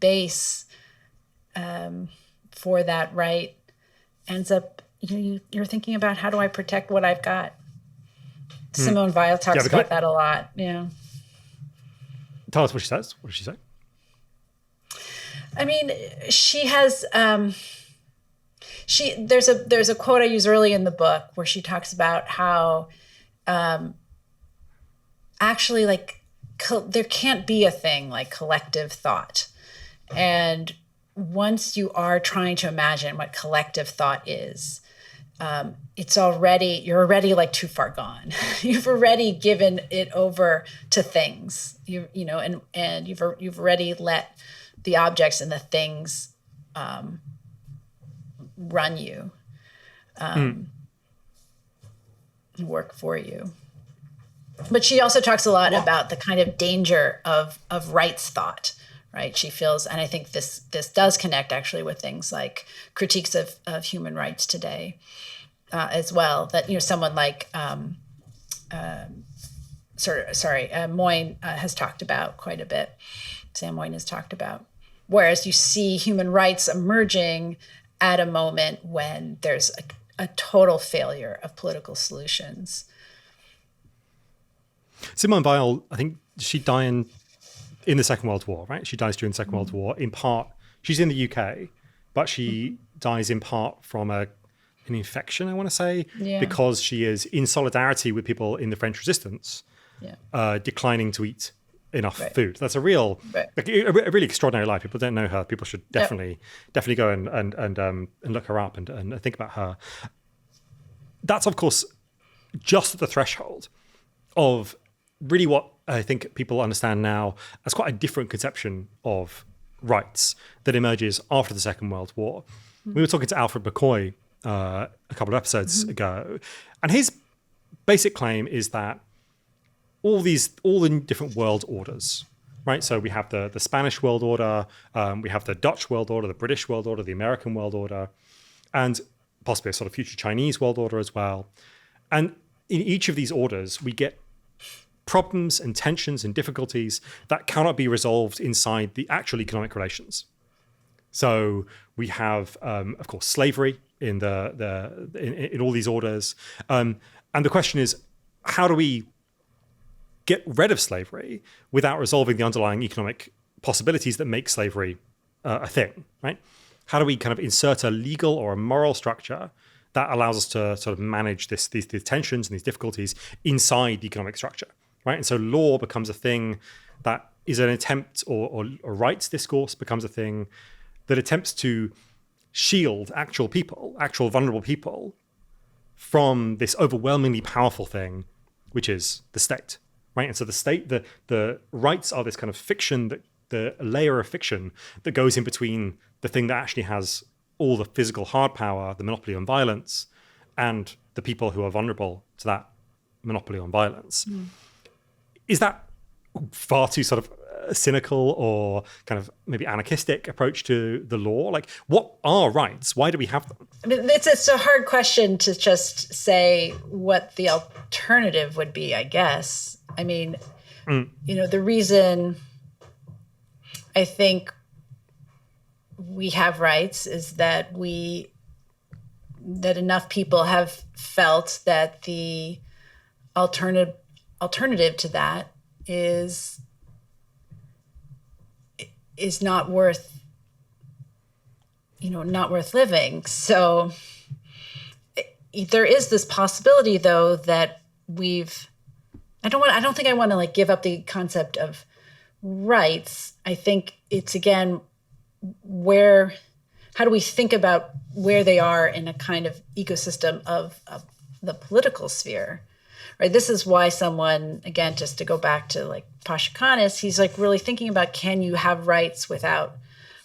base for that right ends up, you're thinking about, how do I protect what I've got? Simone Weil talks about that a lot. Yeah.
Tell us what she says. What did she say?
there's a quote I use early in the book where she talks about how actually like there can't be a thing like collective thought. And once you are trying to imagine what collective thought is, you're already like too far gone. You've already given it over to things, and you've already let the objects and the things run you, work for you. But she also talks a lot about the kind of danger of rights thought, right? She feels, and I think this does connect actually with things like critiques of human rights today as well. That someone like Moyne has talked about quite a bit. Sam Moyne has talked about. Whereas you see human rights emerging at a moment when there's a total failure of political solutions.
Simone Weil, I think she died in the Second World War, right? She dies during the Second World War. In part, she's in the UK, but she dies in part from an infection, I want to say, because she is in solidarity with people in the French resistance, declining to eat enough food. That's a real, a really extraordinary life. People don't know her. People should definitely go and look her up and think about her. That's, of course, just at the threshold of really what I think people understand now as quite a different conception of rights that emerges after the Second World War. We were talking to Alfred McCoy a couple of episodes ago, and his basic claim is that all the different world orders, right? So we have the Spanish world order, we have the Dutch world order, the British world order, the American world order, and possibly a sort of future Chinese world order as well. And in each of these orders, we get problems and tensions and difficulties that cannot be resolved inside the actual economic relations. So we have, of course, slavery in in all these orders, and the question is, how do we get rid of slavery without resolving the underlying economic possibilities that make slavery a thing, right? How do we kind of insert a legal or a moral structure that allows us to sort of manage these tensions and these difficulties inside the economic structure, right? And so law becomes a thing that is an attempt, or rights discourse becomes a thing that attempts to shield actual vulnerable people from this overwhelmingly powerful thing, which is the state, right? And so the state, the rights are this kind of fiction, the layer of fiction that goes in between the thing that actually has all the physical hard power, the monopoly on violence, and the people who are vulnerable to that monopoly on violence. Is that far too sort of cynical or kind of maybe anarchistic approach to the law? Like, what are rights? Why do we have them?
I mean, it's a hard question to just say what the alternative would be, I guess. I mean, the reason I think we have rights is that enough people have felt that the alternative to that is not worth living. So there is this possibility, though, that I don't think I want to like give up the concept of rights. I think it's, again, how do we think about where they are in a kind of ecosystem of the political sphere, right? This is why someone, again, just to go back to like Pashikanis, he's like really thinking about, can you have rights without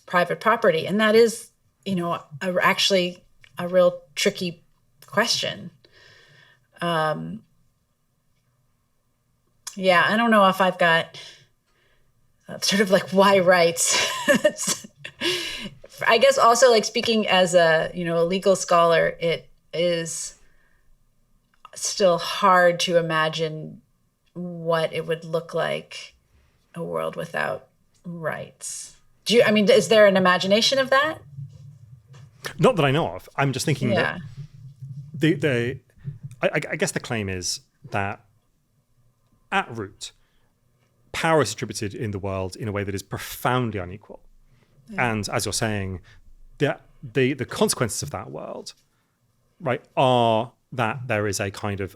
private property? And that is, actually a real tricky question. I don't know if I've got sort of like why rights. I guess also, like, speaking as a legal scholar, it is still hard to imagine what it would look like, a world without rights. Is there an imagination of that?
Not that I know of. I'm just thinking that I guess the claim is that at root, power is distributed in the world in a way that is profoundly unequal. And as you're saying, the the consequences of that world, right, are that there is a kind of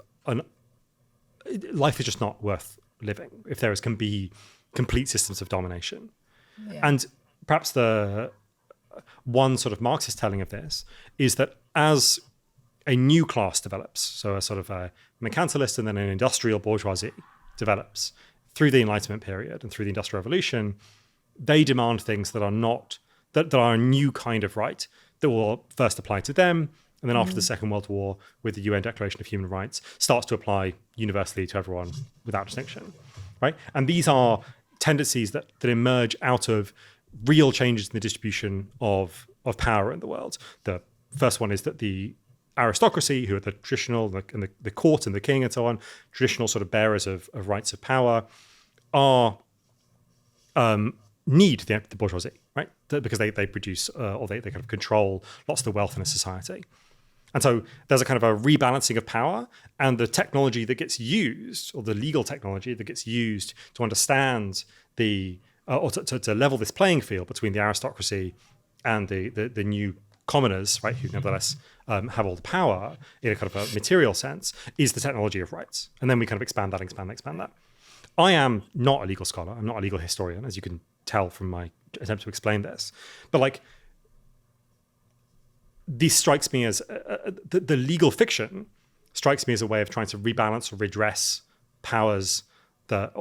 life is just not worth living if can be complete systems of domination.
Yeah.
And perhaps the one sort of Marxist telling of this is that as a new class develops, so a sort of a mercantilist and then an industrial bourgeoisie develops through the Enlightenment period and through the Industrial Revolution, they demand things that are a new kind of right that will first apply to them, and then after the Second World War, with the UN Declaration of Human Rights, starts to apply universally to everyone without distinction, right? And these are tendencies that emerge out of real changes in the distribution of power in the world. The first one is that the aristocracy, who are the traditional, and the court and the king and so on, traditional sort of bearers of rights of power, are need the bourgeoisie, right? Because they produce or they kind of control lots of the wealth in a society. And so there's a kind of a rebalancing of power, and the technology that gets used, or the legal technology that gets used to understand or to level this playing field between the aristocracy and the new commoners, right, who nevertheless have all the power in a kind of a material sense, is the technology of rights. And then we kind of expand that. I am not a legal scholar. I'm not a legal historian, as you can tell from my attempt to explain this. But like, this strikes me as the legal fiction strikes me as a way of trying to rebalance or redress powers, the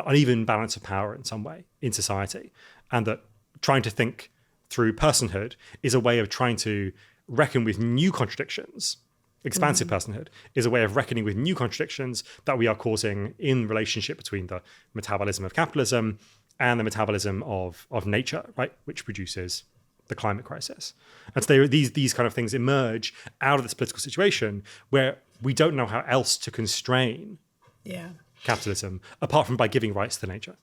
uneven balance of power in some way in society, and that trying to think through personhood is a way of trying to reckon with new contradictions. Expansive personhood is a way of reckoning with new contradictions that we are causing in relationship between the metabolism of capitalism and the metabolism of nature, right, which produces the climate crisis. And so these kind of things emerge out of this political situation where we don't know how else to constrain capitalism apart from by giving rights to nature.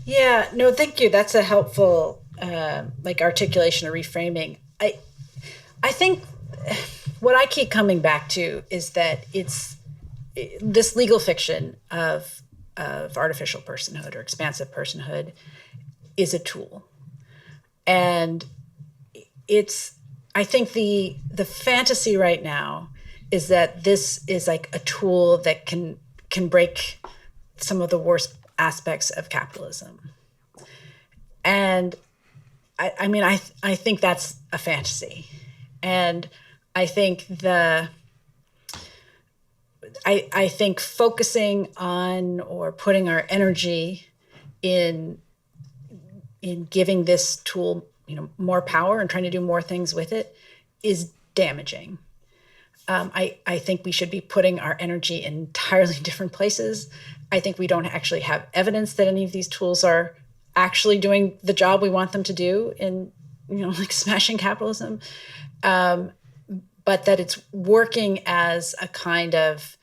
Yeah, no, thank you. That's a helpful articulation or reframing. I think what I keep coming back to is that it's this legal fiction of artificial personhood or expansive personhood is a tool. And I think the fantasy right now is that this is like a tool that can break some of the worst aspects of capitalism. And I think that's a fantasy. And I think I think focusing on or putting our energy in giving this tool, more power and trying to do more things with it is damaging. I think we should be putting our energy in entirely different places. I think we don't actually have evidence that any of these tools are actually doing the job we want them to do in, like smashing capitalism. But that it's working as a kind of,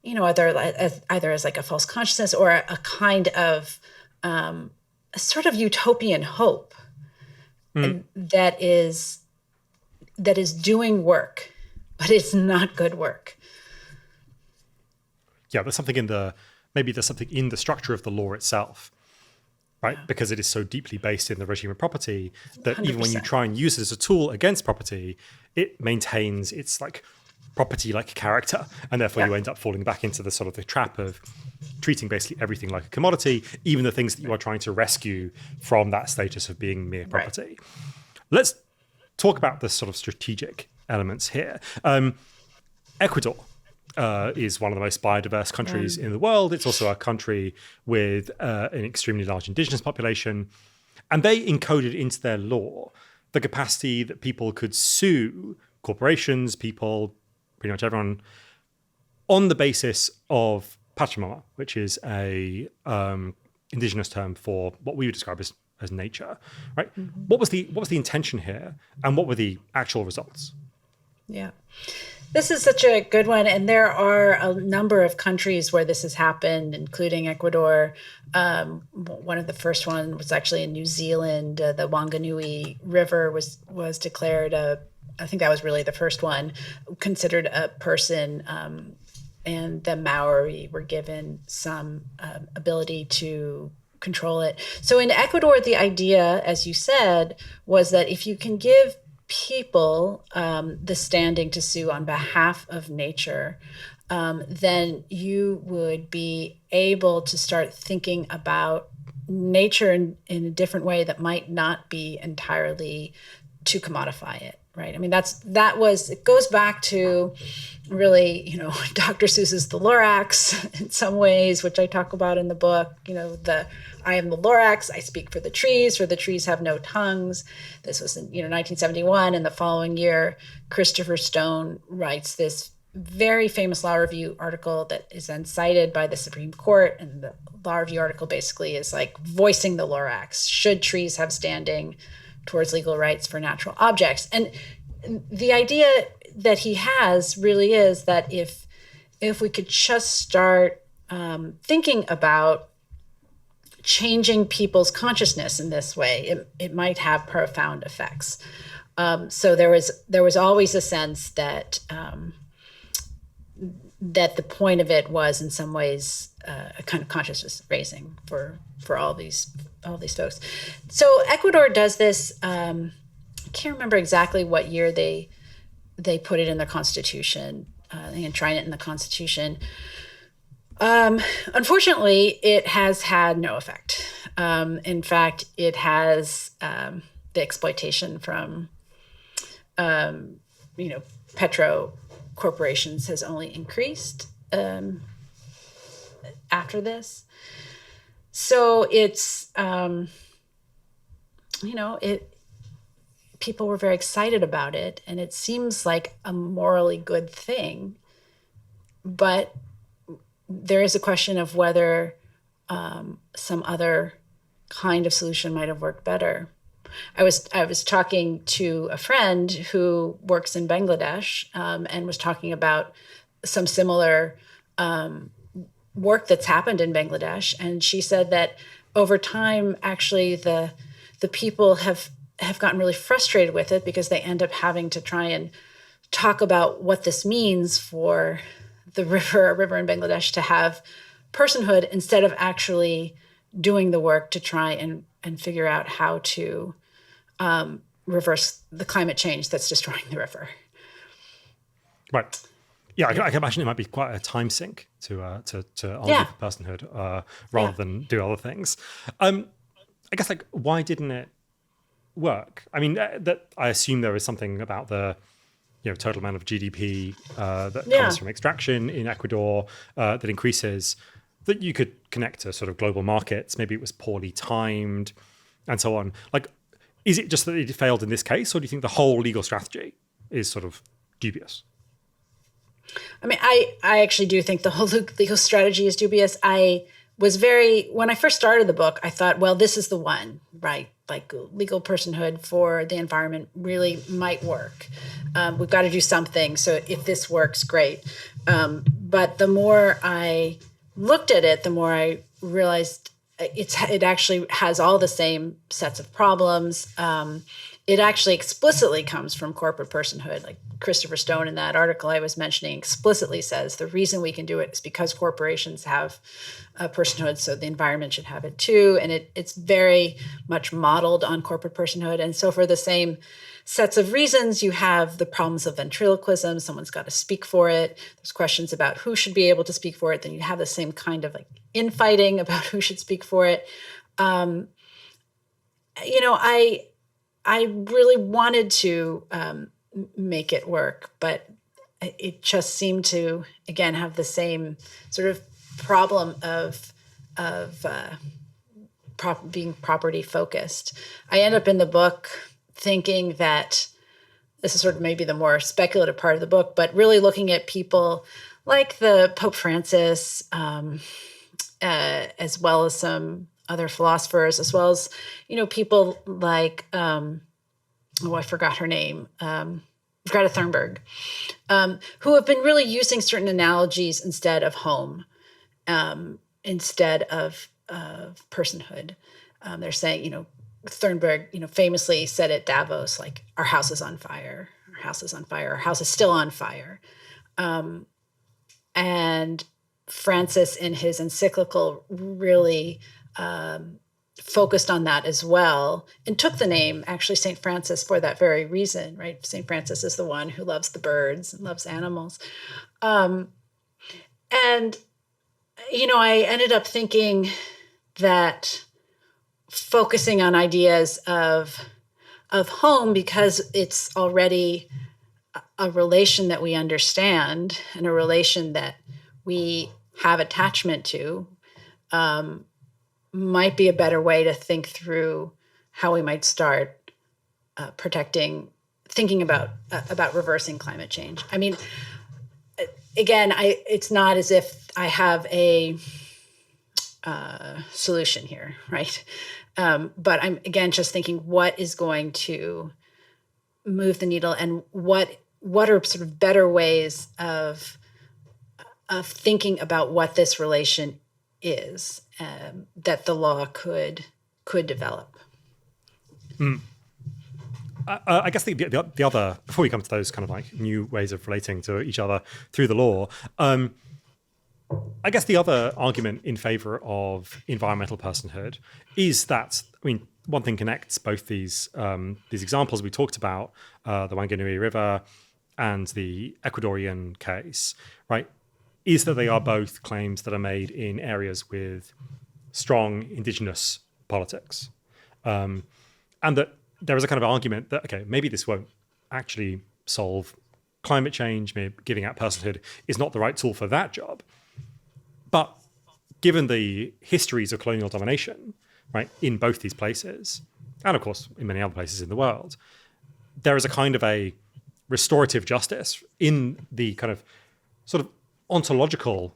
either as like a false consciousness or a kind of a sort of utopian hope that is doing work, but it's not good work.
Yeah, there's something in the structure of the law itself, right? Yeah. Because it is so deeply based in the regime of property that 100%. Even when you try and use it as a tool against property, it maintains its like property-like character, and therefore you end up falling back into the sort of the trap of treating basically everything like a commodity, even the things that you are trying to rescue from that status of being mere property. Right. Let's talk about the sort of strategic elements here. Ecuador is one of the most biodiverse countries in the world. It's also a country with an extremely large indigenous population. And they encoded into their law the capacity that people could sue corporations, people, pretty much everyone, on the basis of Pachamama, which is a indigenous term for what we would describe as nature, right? Mm-hmm. What was the intention here, and what were the actual results?
Yeah. This is such a good one. And there are a number of countries where this has happened, including Ecuador. One of the first ones was actually in New Zealand. The Wanganui River was declared I think that was really the first one, considered a person. And the Maori were given some ability to control it. So in Ecuador, the idea, as you said, was that if you can give people the standing to sue on behalf of nature, then you would be able to start thinking about nature in a different way that might not be entirely to commodify it, right? I mean, it goes back to really, Dr. Seuss's The Lorax in some ways, which I talk about in the book, I am the Lorax, I speak for the trees have no tongues. This was in, 1971, and the following year, Christopher Stone writes this very famous law review article that is then cited by the Supreme Court. And the law review article basically is like voicing the Lorax. Should trees have standing towards legal rights for natural objects? And the idea that he has really is that if we could just start thinking about changing people's consciousness in this way, it might have profound effects. So there was always a sense that that the point of it was in some ways a kind of consciousness raising for all these folks. So Ecuador does this. I can't remember exactly what year they put it in their constitution. They enshrine it in the constitution. Unfortunately, it has had no effect. In fact, it has the exploitation from petro corporations has only increased after this. So it's people were very excited about it, and it seems like a morally good thing. But there is a question of whether some other kind of solution might have worked better. I was talking to a friend who works in Bangladesh and was talking about some similar work that's happened in Bangladesh, and she said that over time, actually, the people have gotten really frustrated with it because they end up having to try and talk about what this means for the river in Bangladesh to have personhood instead of actually doing the work to try and figure out how to reverse the climate change that's destroying the river.
Right. Yeah, I can imagine it might be quite a time sink to argue for personhood rather than do other things. I guess, why didn't it work? I mean, that I assume there is something about the total amount of GDP that comes from extraction in Ecuador that increases, that you could connect to sort of global markets. Maybe it was poorly timed and so on. Is it just that it failed in this case, or do you think the whole legal strategy is sort of dubious?
I mean, I actually do think the whole legal strategy is dubious. When I first started the book, I thought, well, this is the one, right? Legal personhood for the environment really might work. We've got to do something. So if this works, great. But the more I looked at it, the more I realized it actually has all the same sets of problems. It actually explicitly comes from corporate personhood. Like Christopher Stone in that article I was mentioning explicitly says the reason we can do it is because corporations have a personhood, so the environment should have it too. And it's very much modeled on corporate personhood. And so for the same sets of reasons, you have the problems of ventriloquism. Someone's got to speak for it. There's questions about who should be able to speak for it. Then you have the same kind of infighting about who should speak for it. I really wanted to make it work, but it just seemed to, again, have the same sort of problem of being property focused. I end up in the book thinking that this is sort of maybe the more speculative part of the book, but really looking at people like the Pope Francis, as well as some other philosophers, as well as, people like, I forgot her name, Greta Thunberg, who have been really using certain analogies instead of home, instead of personhood. They're saying, Thunberg, famously said at Davos, our house is on fire, our house is on fire, our house is still on fire. And Francis, in his encyclical, really focused on that as well, and took the name, actually, St. Francis for that very reason, right? St. Francis is the one who loves the birds and loves animals. And, I ended up thinking that focusing on ideas of home, because it's already a relation that we understand and a relation that we have attachment to, might be a better way to think through how we might start thinking about reversing climate change. I mean, again, it's not as if I have a solution here, right? But I'm, again, just thinking what is going to move the needle, and what are sort of better ways of thinking about what this relation is, that the law could develop.
I guess the other, before we come to those kind of like new ways of relating to each other through the law, I guess the other argument in favor of environmental personhood is that, one thing connects both these examples we talked about, the Wanganui River and the Ecuadorian case, right, is that they are both claims that are made in areas with strong indigenous politics. And that there is a kind of argument that, okay, maybe this won't actually solve climate change, maybe giving out personhood is not the right tool for that job. But given the histories of colonial domination, right, in both these places, and of course in many other places in the world, there is a kind of a restorative justice in the kind of sort of ontological,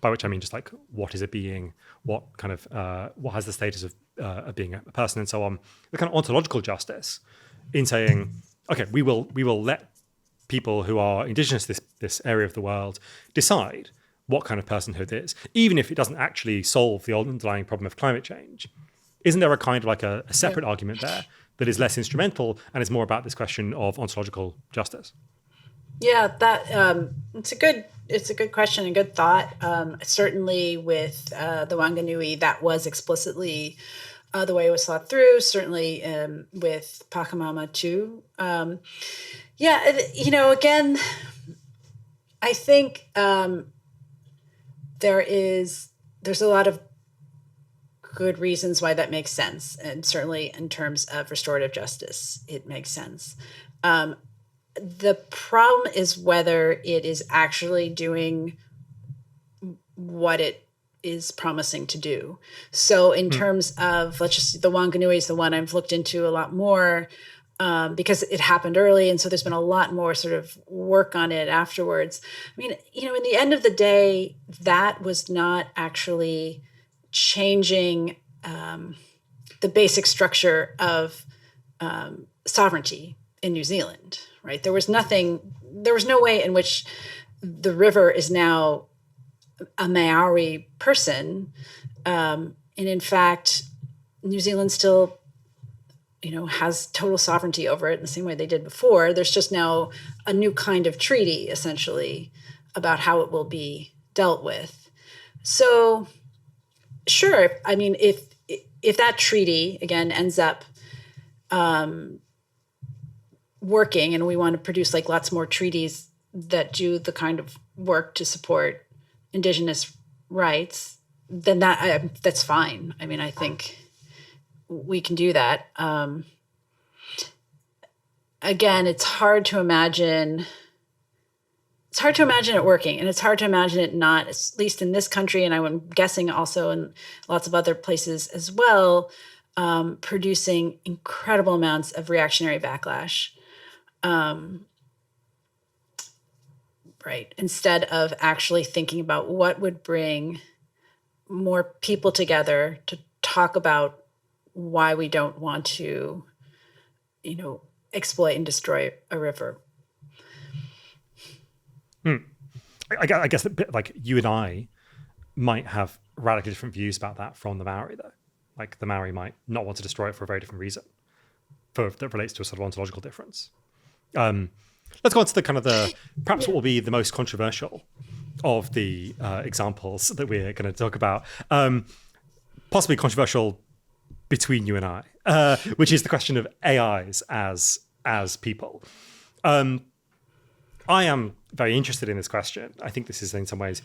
by which I mean just like what is a being, what kind of what has the status of being a person, and so on. The kind of ontological justice in saying, okay, we will let people who are indigenous to this area of the world decide what kind of personhood is, even if it doesn't actually solve the underlying problem of climate change. Isn't there a kind of like a separate argument there that is less instrumental and is more about this question of ontological justice?
Yeah, that it's a good question and good thought. Certainly with the Wanganui, that was explicitly the way it was thought through. Certainly with Pachamama too. Again, I think there's a lot of good reasons why that makes sense, and certainly in terms of restorative justice, it makes sense. The problem is whether it is actually doing what it is promising to do. So in terms of, the Wanganui is the one I've looked into a lot more because it happened early. And so there's been a lot more sort of work on it afterwards. I mean, in the end of the day, that was not actually changing the basic structure of sovereignty in New Zealand, right? There was no way in which the river is now a Maori person. And in fact, New Zealand still, has total sovereignty over it in the same way they did before. There's just now a new kind of treaty, essentially, about how it will be dealt with. So, sure, I mean, if that treaty, again, ends up working, and we want to produce like lots more treaties that do the kind of work to support Indigenous rights, then that's fine. I mean, I think we can do that. Again, it's hard to imagine. It's hard to imagine it working, and it's hard to imagine it not, at least in this country, and I'm guessing also in lots of other places as well, producing incredible amounts of reactionary backlash. Right. Instead of actually thinking about what would bring more people together to talk about why we don't want to, exploit and destroy a river.
I guess that, like, you and I might have radically different views about that from the Maori, though. Like, the Maori might not want to destroy it for a very different reason, that relates to a sort of ontological difference. Let's go on to the kind of perhaps what will be the most controversial of the examples that we're going to talk about. possibly controversial between you and I, which is the question of AIs as people. I am very interested in this question. I think this is in some ways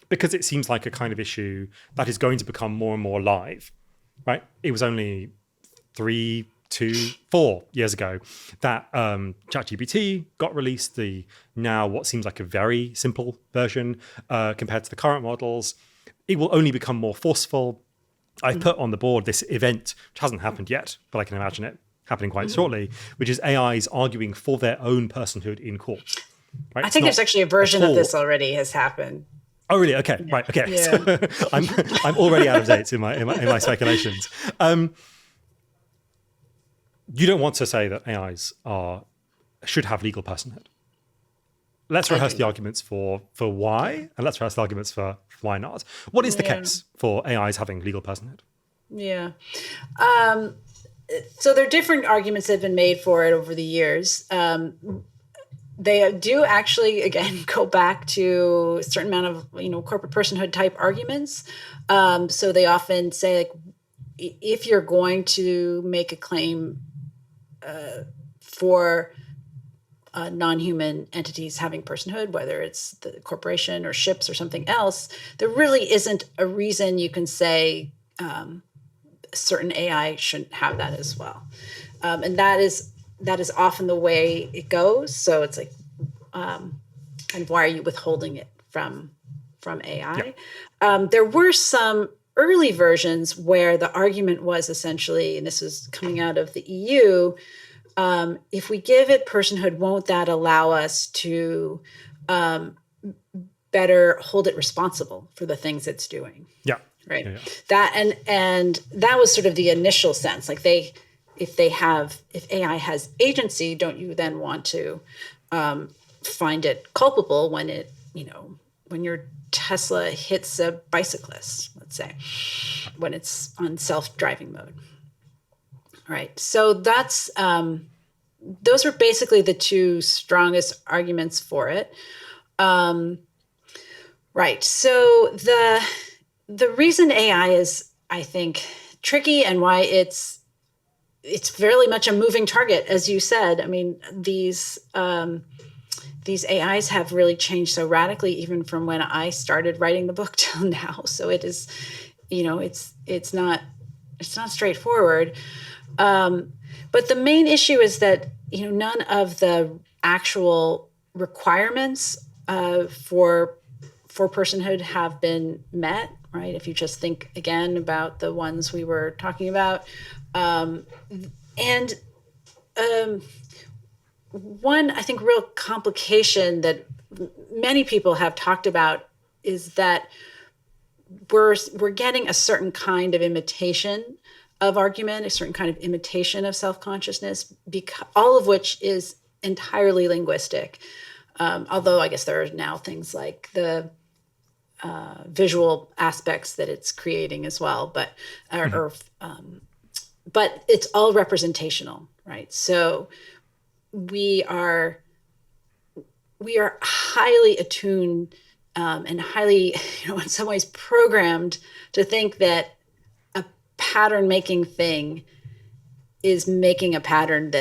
because it seems like a kind of issue that is going to become more and more live, right? It was only 3, 2, 4 years ago that ChatGPT got released, the now what seems like a very simple version compared to the current models. It will only become more forceful. I've put on the board this event, which hasn't happened yet, but I can imagine it happening quite shortly, which is AIs arguing for their own personhood in court. Right?
I think there's actually a version of this already has happened.
Oh, really? Okay, yeah. Right. Okay,
yeah.
So I'm already out of date in my speculations. You don't want to say that AIs should have legal personhood. Let's rehearse the arguments for why, and let's rehearse the arguments for why not. What is the case for AIs having legal personhood?
Yeah. So there are different arguments that have been made for it over the years. They do actually, again, go back to a certain amount of, corporate personhood type arguments. So they often say, like, if you're going to make a claim for non-human entities having personhood, whether it's the corporation or ships or something else, there really isn't a reason you can say certain AI shouldn't have that as well. And that is often the way it goes. So it's like, kind of, why are you withholding it from AI? Yeah. There were some early versions where the argument was essentially, and this was coming out of the EU, if we give it personhood, won't that allow us to better hold it responsible for the things it's doing?
Yeah.
Right.
Yeah.
That and that was sort of the initial sense. Like if AI has agency, don't you then want to find it culpable when it, when your Tesla hits a bicyclist, let's say, when it's on self-driving mode. Right. So that's those are basically the two strongest arguments for it. Right. So the reason AI is, I think, tricky and why it's very much a moving target, as you said. I mean, these AIs have really changed so radically, even from when I started writing the book till now. So it is, it's not straightforward. But the main issue is that, none of the actual requirements for personhood have been met, right? If you just think again about the ones we were talking about. One, I think, real complication that many people have talked about is that we're getting a certain kind of imitation of argument, a certain kind of imitation of self-consciousness, all of which is entirely linguistic. Although I guess there are now things like the visual aspects that it's creating as well, but it's all representational, right? So we are highly attuned and highly, in some ways programmed to think that a pattern-making thing is making a pattern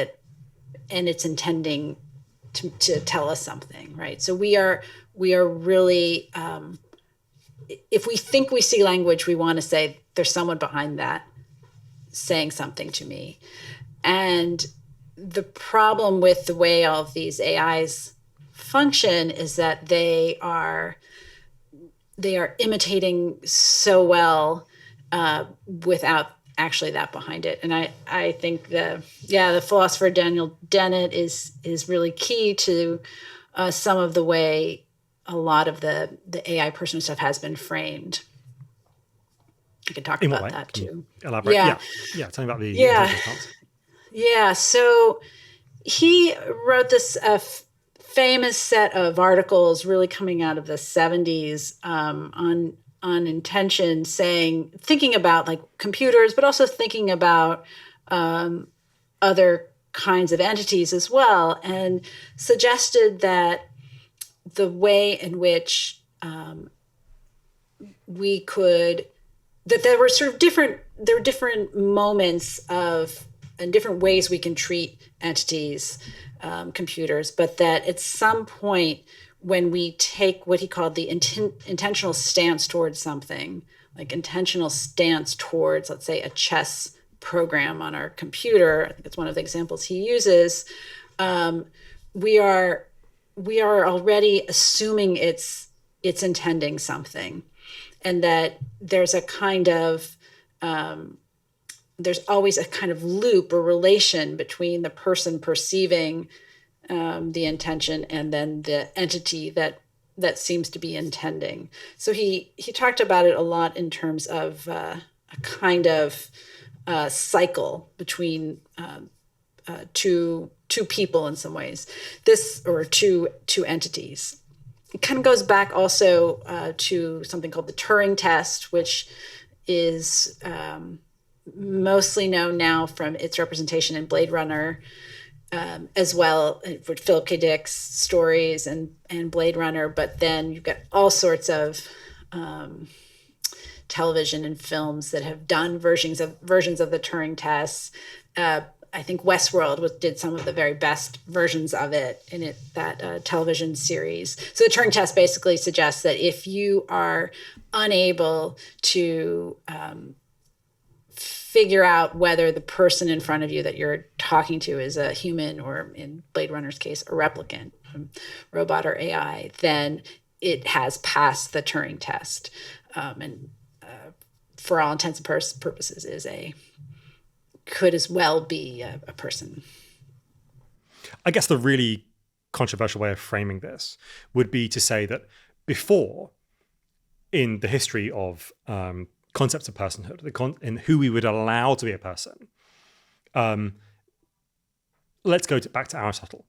and it's intending to tell us something, right? So we are really, if we think we see language, we want to say there's someone behind that saying something to me. And the problem with the way all of these AIs function is that they are imitating so well without actually that behind it. And I think the philosopher Daniel Dennett is really key to some of the way a lot of the AI personhood stuff has been framed. I could talk about that too.
Elaborate. Yeah. Tell me about the response.
Yeah. So he wrote this famous set of articles really coming out of the 70s on intention, thinking about like computers, but also thinking about other kinds of entities as well, and suggested that the way in which we could that there were sort of different moments of and different ways we can treat entities, computers, but that at some point when we take what he called the intentional stance towards something, like intentional stance towards, let's say, a chess program on our computer, I think that's one of the examples he uses, we are already assuming it's intending something, and that there's a kind of there's always a kind of loop or relation between the person perceiving the intention and then the entity that seems to be intending. So he talked about it a lot in terms of a kind of cycle between two people in some ways. This or two entities. It kind of goes back also to something called the Turing test, which is mostly known now from its representation in Blade Runner, as well with Philip K. Dick's stories and Blade Runner. But then you've got all sorts of television and films that have done versions of the Turing test. I think Westworld did some of the very best versions of it in that television series. So the Turing test basically suggests that if you are unable to figure out whether the person in front of you that you're talking to is a human, or in Blade Runner's case, a replicant, robot or AI, then it has passed the Turing test. And for all intents and purposes could as well be a person.
I guess the really controversial way of framing this would be to say that before, in the history of concepts of personhood, in who we would allow to be a person, let's go back to Aristotle.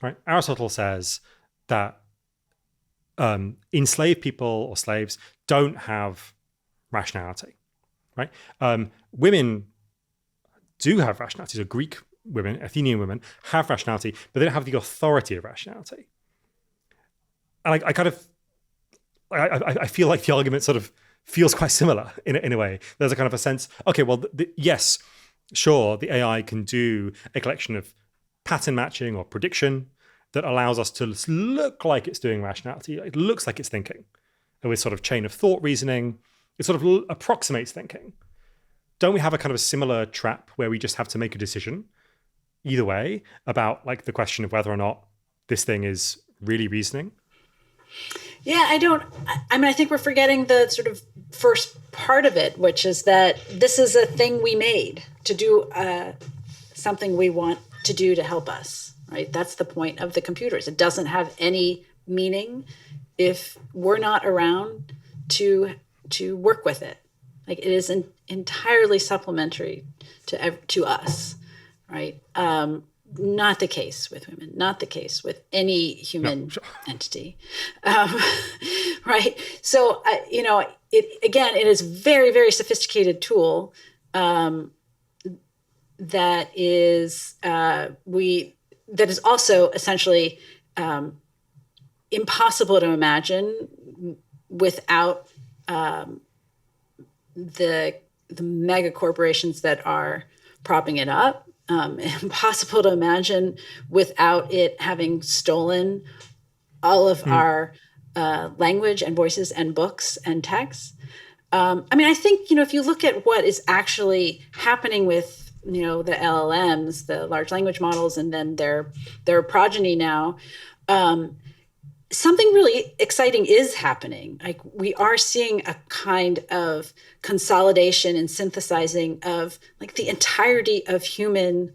Right? Aristotle says that enslaved people or slaves don't have rationality. Right? Women do have rationality. So Greek women, Athenian women have rationality, but they don't have the authority of rationality. And I feel like the argument sort of feels quite similar in a way. There's a kind of a sense, okay, well, yes, sure, the AI can do a collection of pattern matching or prediction that allows us to look like it's doing rationality. It looks like it's thinking. And with sort of chain of thought reasoning, it sort of approximates thinking. Don't we have a kind of a similar trap where we just have to make a decision either way about like the question of whether or not this thing is really reasoning?
Yeah, I think we're forgetting the sort of first part of it, which is that this is a thing we made to do something we want to do to help us, right? That's the point of the computers. It doesn't have any meaning if we're not around to work with it. Like, it is entirely supplementary to us, right? Not the case with women, not the case with any human entity, right? So, it is a very, very sophisticated tool that is also essentially impossible to imagine without the mega corporations that are propping it up. Impossible to imagine without it having stolen all of our language and voices and books and texts. I think, if you look at what is actually happening with, the LLMs, the large language models, and then their progeny now, something really exciting is happening. Like, we are seeing a kind of consolidation and synthesizing of like the entirety of human,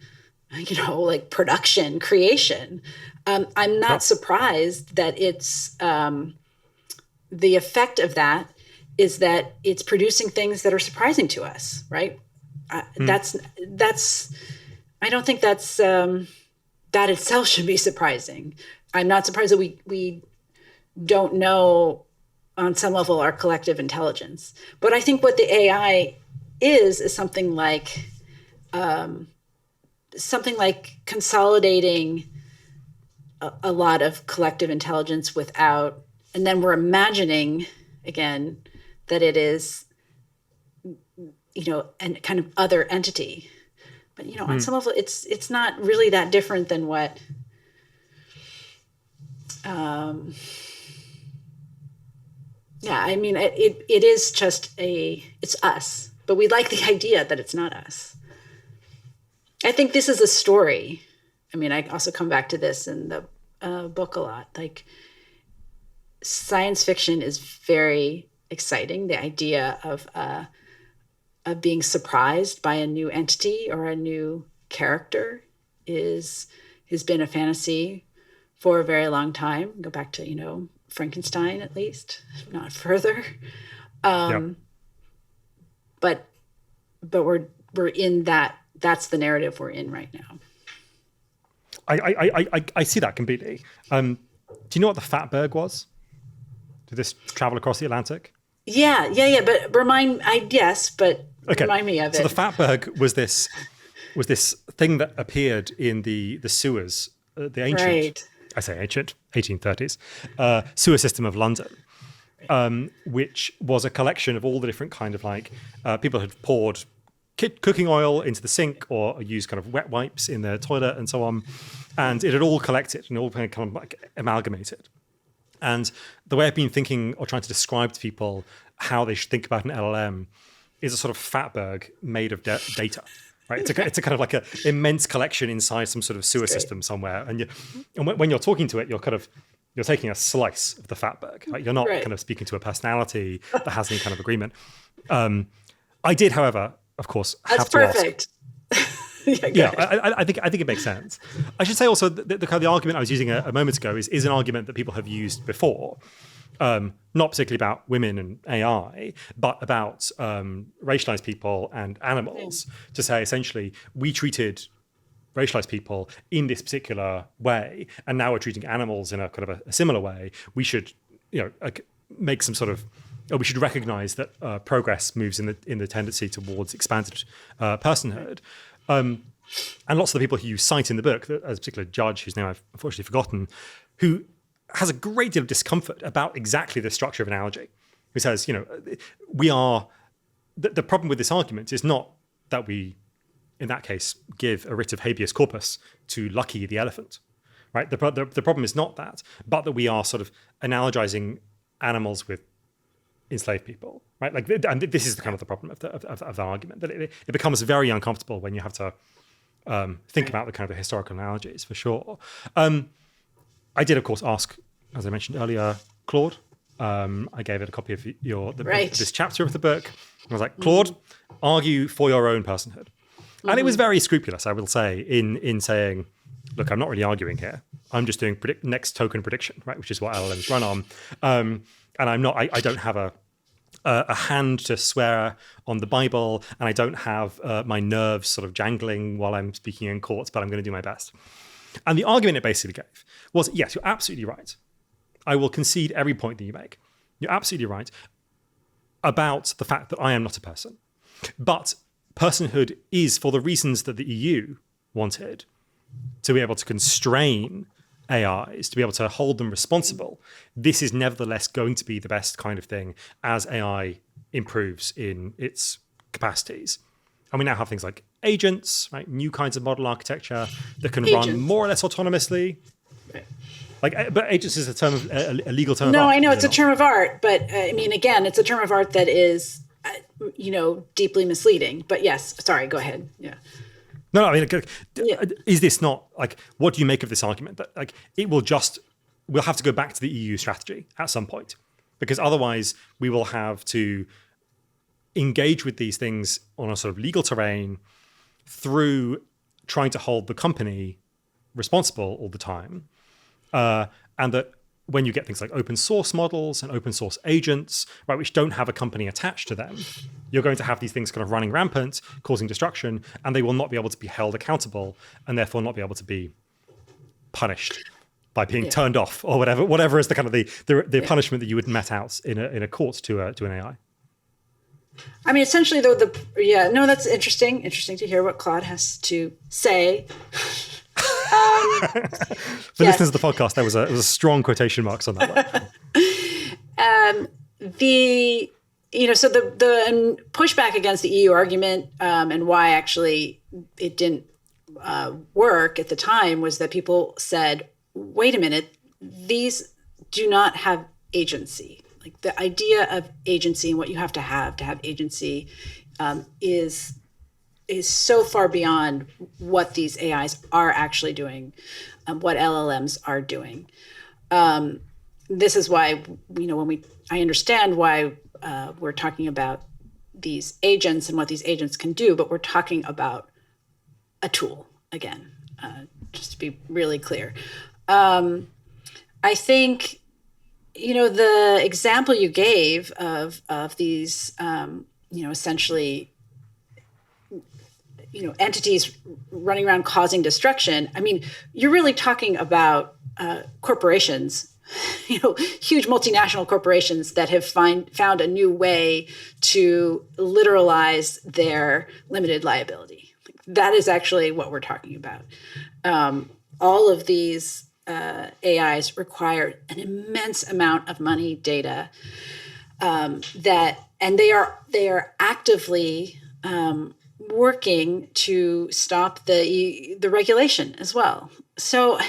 production, creation. I'm not surprised that it's the effect of that is that it's producing things that are surprising to us, right? That's I don't think that's that itself should be surprising. I'm not surprised that we don't know on some level our collective intelligence. But I think what the AI is something like consolidating a lot of collective intelligence without, and then we're imagining again that it is and kind of other entity. But, on some level, it's not really that different than what, it is just it's us, but we like the idea that it's not us. I think this is a story. I mean, I also come back to this in the book a lot. Like, science fiction is very exciting. The idea of being surprised by a new entity or a new character has been a fantasy for a very long time. Go back to, Frankenstein, at least, not further. But we're in that. That's the narrative we're in right now.
I see that completely. Do you know what the Fatberg was? Did this travel across the Atlantic?
Yeah. But remind me of it.
So the Fatberg was this thing that appeared in the sewers, the ancient,
right.
I say ancient, 1830s, sewer system of London, which was a collection of all the different kind of people had poured cooking oil into the sink or used kind of wet wipes in the toilet and so on. And it had all collected and all kind of amalgamated. And the way I've been thinking or trying to describe to people how they should think about an LLM is a sort of Fatberg made of data, right? It's a kind of like an immense collection inside some sort of sewer system somewhere. And when you're talking to it, you're taking a slice of the Fatberg. Right? You're not kind of speaking to a personality that has any kind of agreement. I did, however, of course, have to ask.
That's perfect.
I think it makes sense. I should say also that the argument I was using a moment ago is an argument that people have used before, not particularly about women and AI, but about racialized people and animals. To say essentially, we treated racialized people in this particular way, and now we're treating animals in a kind of a similar way. We should, make some sort of. We should recognize that progress moves in the tendency towards expanded personhood. And lots of the people who you cite in the book, as a particular judge whose name I've unfortunately forgotten, who has a great deal of discomfort about exactly the structure of analogy, who says, we are, the problem with this argument is not that we, in that case, give a writ of habeas corpus to Lucky the elephant, right? The problem is not that, but that we are sort of analogizing animals with enslaved people, right? And this is the kind of the problem of the argument, that it becomes very uncomfortable when you have to think about the kind of the historical analogies, for sure. I did, of course, ask, as I mentioned earlier, Claude. I gave it a copy of this chapter of the book. I was like, Claude, argue for your own personhood. And it was very scrupulous, I will say, in saying, look, I'm not really arguing here. I'm just doing next token prediction, right? Which is what LLMs run on. And I don't have a hand to swear on the Bible, and I don't have my nerves sort of jangling while I'm speaking in court, but I'm going to do my best. And the argument it basically gave was, yes, you're absolutely right. I will concede every point that you make. You're absolutely right about the fact that I am not a person. But personhood is, for the reasons that the EU wanted, to be able to constrain AIs, to be able to hold them responsible, this is nevertheless going to be the best kind of thing as AI improves in its capacities. And we now have things like agents, right? New kinds of model architecture that can run more or less autonomously. But agents is a legal term.
No,
of art,
I know it's a term of art, but I mean, again, it's a term of art that is, deeply misleading. But yes, sorry, go ahead. Yeah.
No, I mean, is this not what do you make of this argument that we'll have to go back to the EU strategy at some point, because otherwise we will have to engage with these things on a sort of legal terrain through trying to hold the company responsible all the time. And that when you get things like open source models and open source agents, right, which don't have a company attached to them, you're going to have these things kind of running rampant, causing destruction, and they will not be able to be held accountable and therefore not be able to be punished by being turned off or whatever is the kind of the punishment that you would met out in a court to an AI.
I mean, essentially, though, that's interesting. Interesting to hear what Claude has to say.
For listeners of the podcast, there was a strong quotation marks on that one.
So the pushback against the EU argument and why actually it didn't work at the time was that people said, wait a minute, these do not have agency. Like the idea of agency and what you have to have agency is so far beyond what these AIs are actually doing, what LLMs are doing. This is why, I understand why we're talking about these agents and what these agents can do, but we're talking about a tool again, just to be really clear. I think, the example you gave of these, essentially, entities running around causing destruction. I mean, you're really talking about corporations, huge multinational corporations that have found a new way to literalize their limited liability. That is actually what we're talking about. All of these AIs require an immense amount of money, data, and they are actively working to stop the regulation as well. So,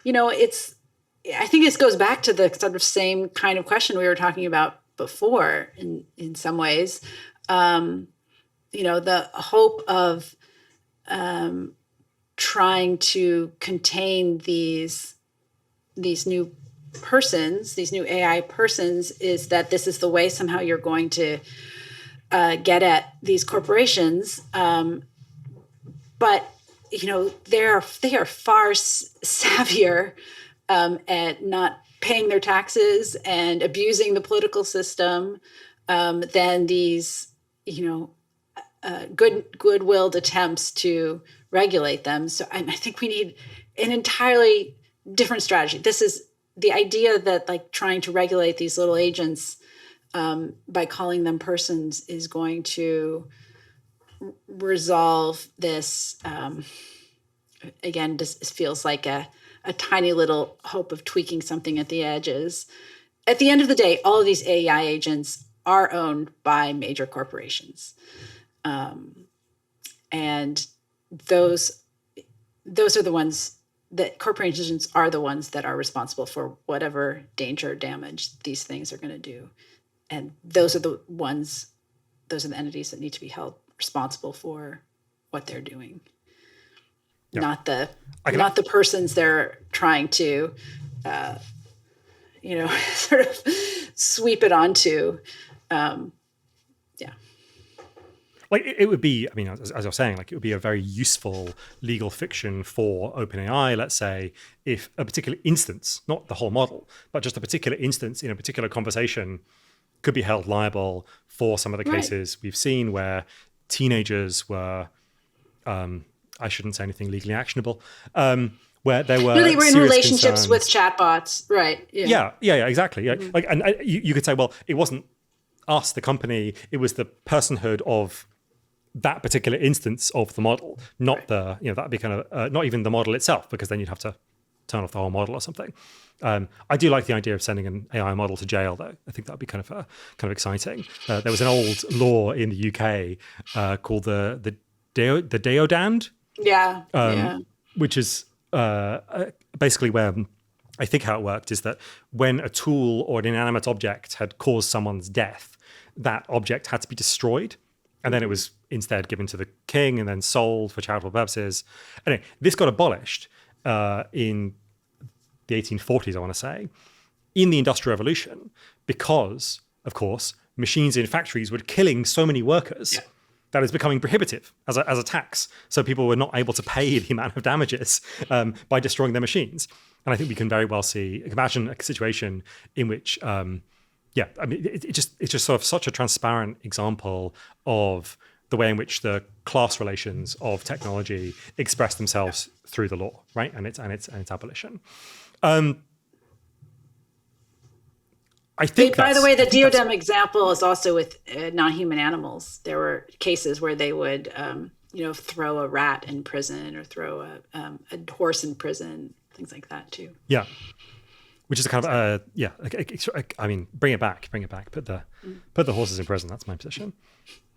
I think this goes back to the sort of same kind of question we were talking about before in some ways. The hope of trying to contain these new persons, these new AI persons, is that this is the way somehow you're going to get at these corporations. But they are far savvier at not paying their taxes and abusing the political system than these good-willed attempts to regulate them. So I think we need an entirely different strategy. This is the idea that like trying to regulate these little agents by calling them persons is going to resolve this. Again, this feels like a tiny little hope of tweaking something at the edges. At the end of the day, all of these AI agents are owned by major corporations. And those are the ones that corporations are the ones that are responsible for whatever danger or damage these things are going to do. And those are the entities that need to be held responsible for what they're doing. Yeah. Not the persons they're trying to, sort of sweep it onto.
Like it would be, I mean, as I was saying, like it would be a very useful legal fiction for OpenAI, let's say, if a particular instance, not the whole model, but just a particular instance in a particular conversation could be held liable for some of the cases we've seen where teenagers were, I shouldn't say anything legally actionable, where there were
they were in relationships
concerns
with chatbots, right?
Yeah, exactly. Yeah. Mm-hmm. Like, and you could say, well, it wasn't us, the company, it was the personhood of that particular instance of the model, not the, that'd be kind of, not even the model itself, because then you'd have to turn off the whole model or something. I do like the idea of sending an AI model to jail, though. I think that'd be kind of exciting. There was an old law in the UK called the Deodand.
Yeah.
Which is basically where I think how it worked is that when a tool or an inanimate object had caused someone's death, that object had to be destroyed. And then it was instead given to the king and then sold for charitable purposes. Anyway, this got abolished in the 1840s, I want to say, in the Industrial Revolution, because, of course, machines in factories were killing so many workers that is becoming prohibitive as a tax. So people were not able to pay the amount of damages by destroying their machines. And I think we can very well imagine a situation in which, it's just sort of such a transparent example of the way in which the class relations of technology express themselves through the law, right? And its abolition. I think.
By the way, the Deodam example is also with non-human animals. There were cases where they would, throw a rat in prison or throw a horse in prison, things like that too.
Yeah. which is a kind of I mean, bring it back, put the horses in prison. That's my position.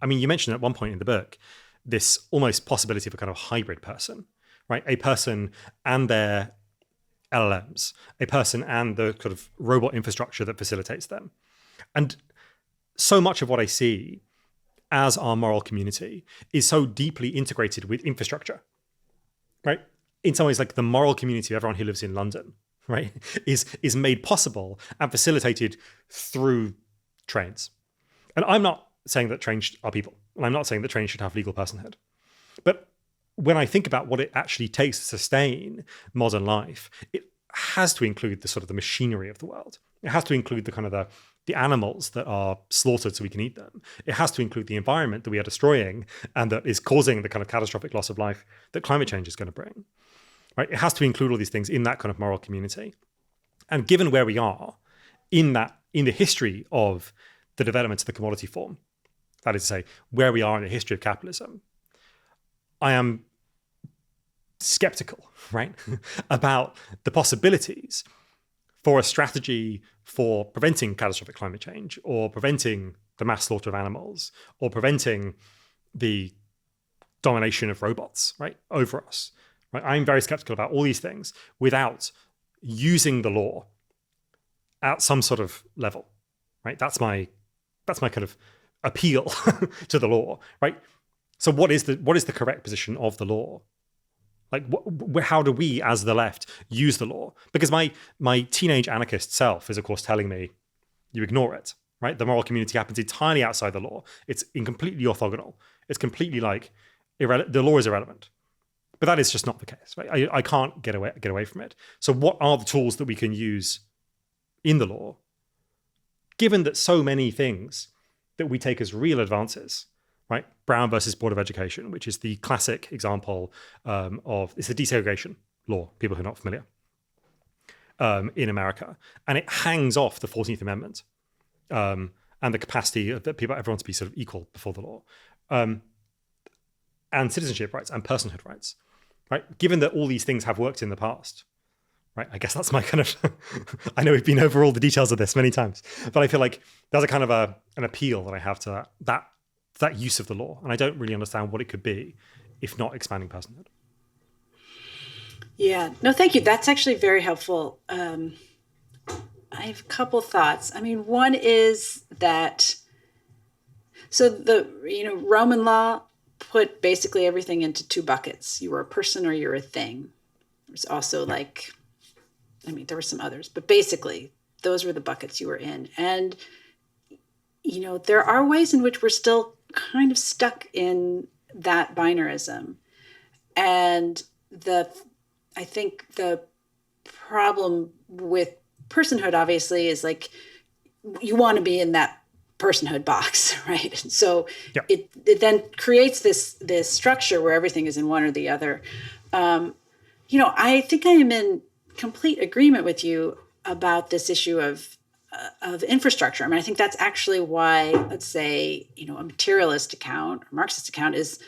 I mean, you mentioned at one point in the book this almost possibility of a kind of hybrid person, right? A person and their LLMs, a person and the kind of robot infrastructure that facilitates them. And so much of what I see as our moral community is so deeply integrated with infrastructure, right? In some ways, like the moral community of everyone who lives in London, right, is made possible and facilitated through trains. And I'm not saying that trains are people, and I'm not saying that trains should have legal personhood. But when I think about what it actually takes to sustain modern life, it has to include the sort of the machinery of the world. It has to include the kind of the animals that are slaughtered so we can eat them. It has to include the environment that we are destroying and that is causing the kind of catastrophic loss of life that climate change is going to bring. Right? It has to include all these things in that kind of moral community. And given where we are in the history of the development of the commodity form, that is to say, where we are in the history of capitalism, I am skeptical, right, about the possibilities for a strategy for preventing catastrophic climate change or preventing the mass slaughter of animals or preventing the domination of robots, right, over us. Right? I'm very skeptical about all these things without using the law at some sort of level, right? That's my kind of appeal to the law, right? So what is the correct position of the law? Like, how do we, as the left, use the law? Because my teenage anarchist self is, of course, telling me, you ignore it, right? The moral community happens entirely outside the law. It's completely orthogonal. It's completely like the law is irrelevant. But that is just not the case, right? I can't get away from it. So what are the tools that we can use in the law, given that so many things that we take as real advances, right? Brown versus Board of Education, which is the classic example it's the desegregation law, people who are not familiar, in America. And it hangs off the 14th Amendment and the capacity of everyone to be sort of equal before the law, and citizenship rights and personhood rights, right? Given that all these things have worked in the past, right? I guess that's my kind of, I know we've been over all the details of this many times, but I feel like there's a kind of an appeal that I have to that use of the law. And I don't really understand what it could be if not expanding personhood.
Yeah, no, thank you. That's actually very helpful. I have a couple thoughts. I mean, one is that, so Roman law put basically everything into two buckets. You were a person or you're a thing. There's also there were some others, but basically those were the buckets you were in. And, there are ways in which we're still kind of stuck in that binarism. And I think the problem with personhood, obviously, is like, you want to be in that personhood box, right? So it then creates this structure where everything is in one or the other. I think I am in complete agreement with you about this issue of infrastructure. I mean, I think that's actually why, let's say, a materialist account or Marxist account is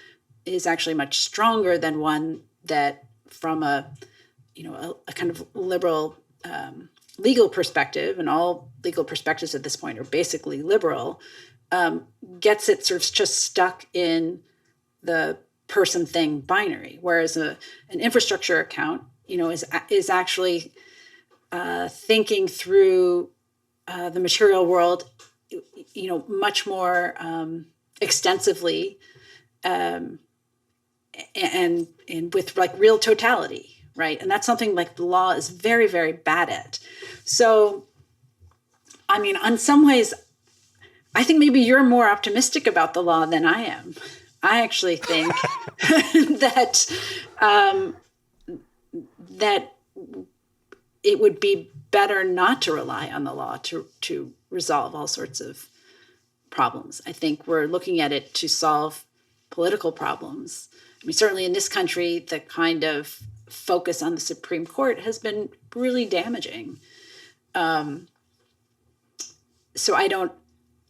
actually much stronger than one that, from a kind of liberal legal perspective, and all legal perspectives at this point are basically liberal, gets it sort of just stuck in the person thing binary, whereas an infrastructure account, is actually thinking through the material world, much more extensively, and with like real totality. Right. And that's something like the law is very, very bad at. So, I mean, in some ways, I think maybe you're more optimistic about the law than I am. I actually think that it would be better not to rely on the law to resolve all sorts of problems. I think we're looking at it to solve political problems. I mean, certainly in this country, the kind of focus on the Supreme Court has been really damaging. So I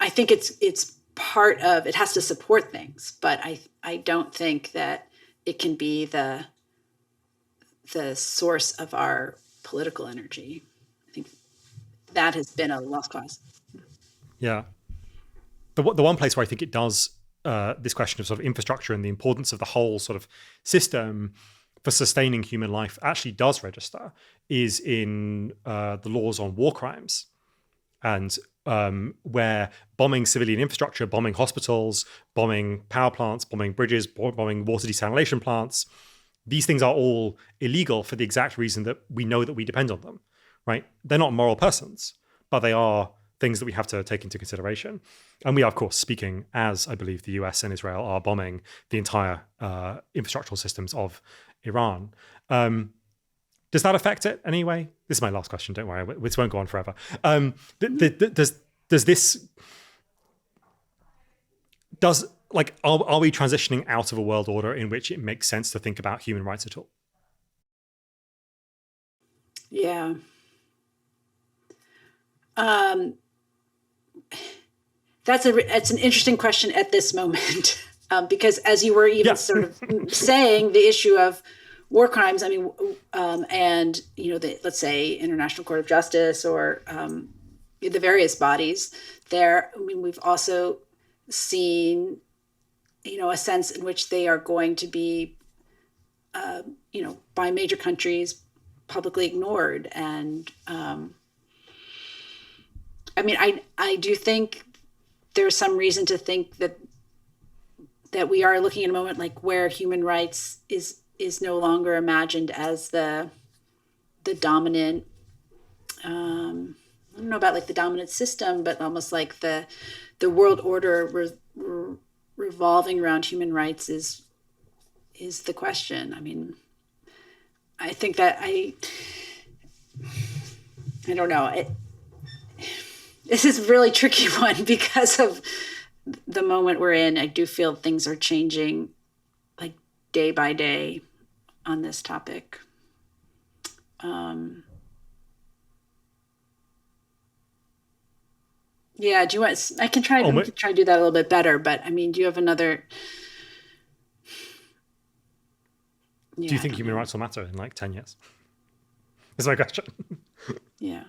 think it's part of, it has to support things, but I don't think that it can be the source of our political energy. I think that has been a lost cause.
Yeah. The one place where I think it does this question of sort of infrastructure and the importance of the whole sort of system for sustaining human life actually does register is in the laws on war crimes, and where bombing civilian infrastructure, bombing hospitals, bombing power plants, bombing bridges, bombing water desalination plants, these things are all illegal for the exact reason that we know that we depend on them, right? They're not moral persons, but they are things that we have to take into consideration. And we are, of course, speaking as, I believe, the US and Israel are bombing the entire infrastructural systems of Iran. Does that affect it anyway? This is my last question, don't worry. This won't go on forever. Are we transitioning out of a world order in which it makes sense to think about human rights at all?
Yeah. That's an interesting question at this moment, because as you were even sort of saying, the issue of war crimes, I mean, and, let's say International Court of Justice or the various bodies there, I mean, we've also seen, a sense in which they are going to be, by major countries publicly ignored. And I mean, I do think there's some reason to think that we are looking at a moment like where human rights is no longer imagined as the dominant, I don't know about like the dominant system, but almost like the world order revolving around human rights is the question. I mean, I think that I don't know. This is a really tricky one because of the moment we're in. I do feel things are changing like day by day on this topic. Yeah, do you want? I can try to do that a little bit better. But I mean, do you have another?
Do you think human rights will matter in like 10 years? That's my question.
Yeah.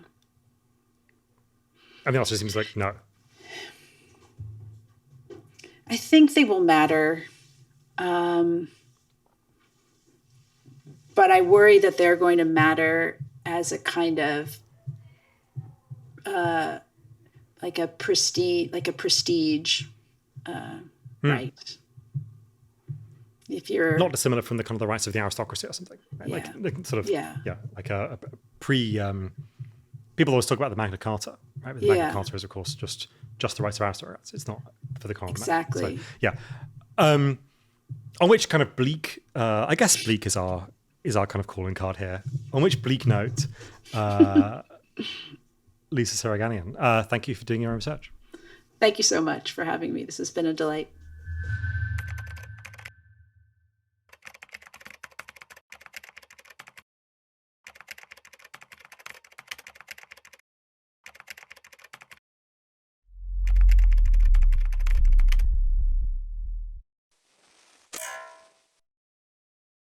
And the answer seems like no.
I think they will matter. But I worry that they're going to matter as a kind of like a prestige right. If you're
not dissimilar from the kind of the rights of the aristocracy or something, right?
Yeah.
like sort of like a pre people always talk about the Magna Carta, right? But the Magna Carta is of course just the rights of aristocrats. It's not for the common man.
Exactly.
So, yeah. On which kind of bleak, I guess bleak is our kind of calling card here. On which bleak note, Lisa Siraganian, thank you for doing your research.
Thank you so much for having me. This has been a delight.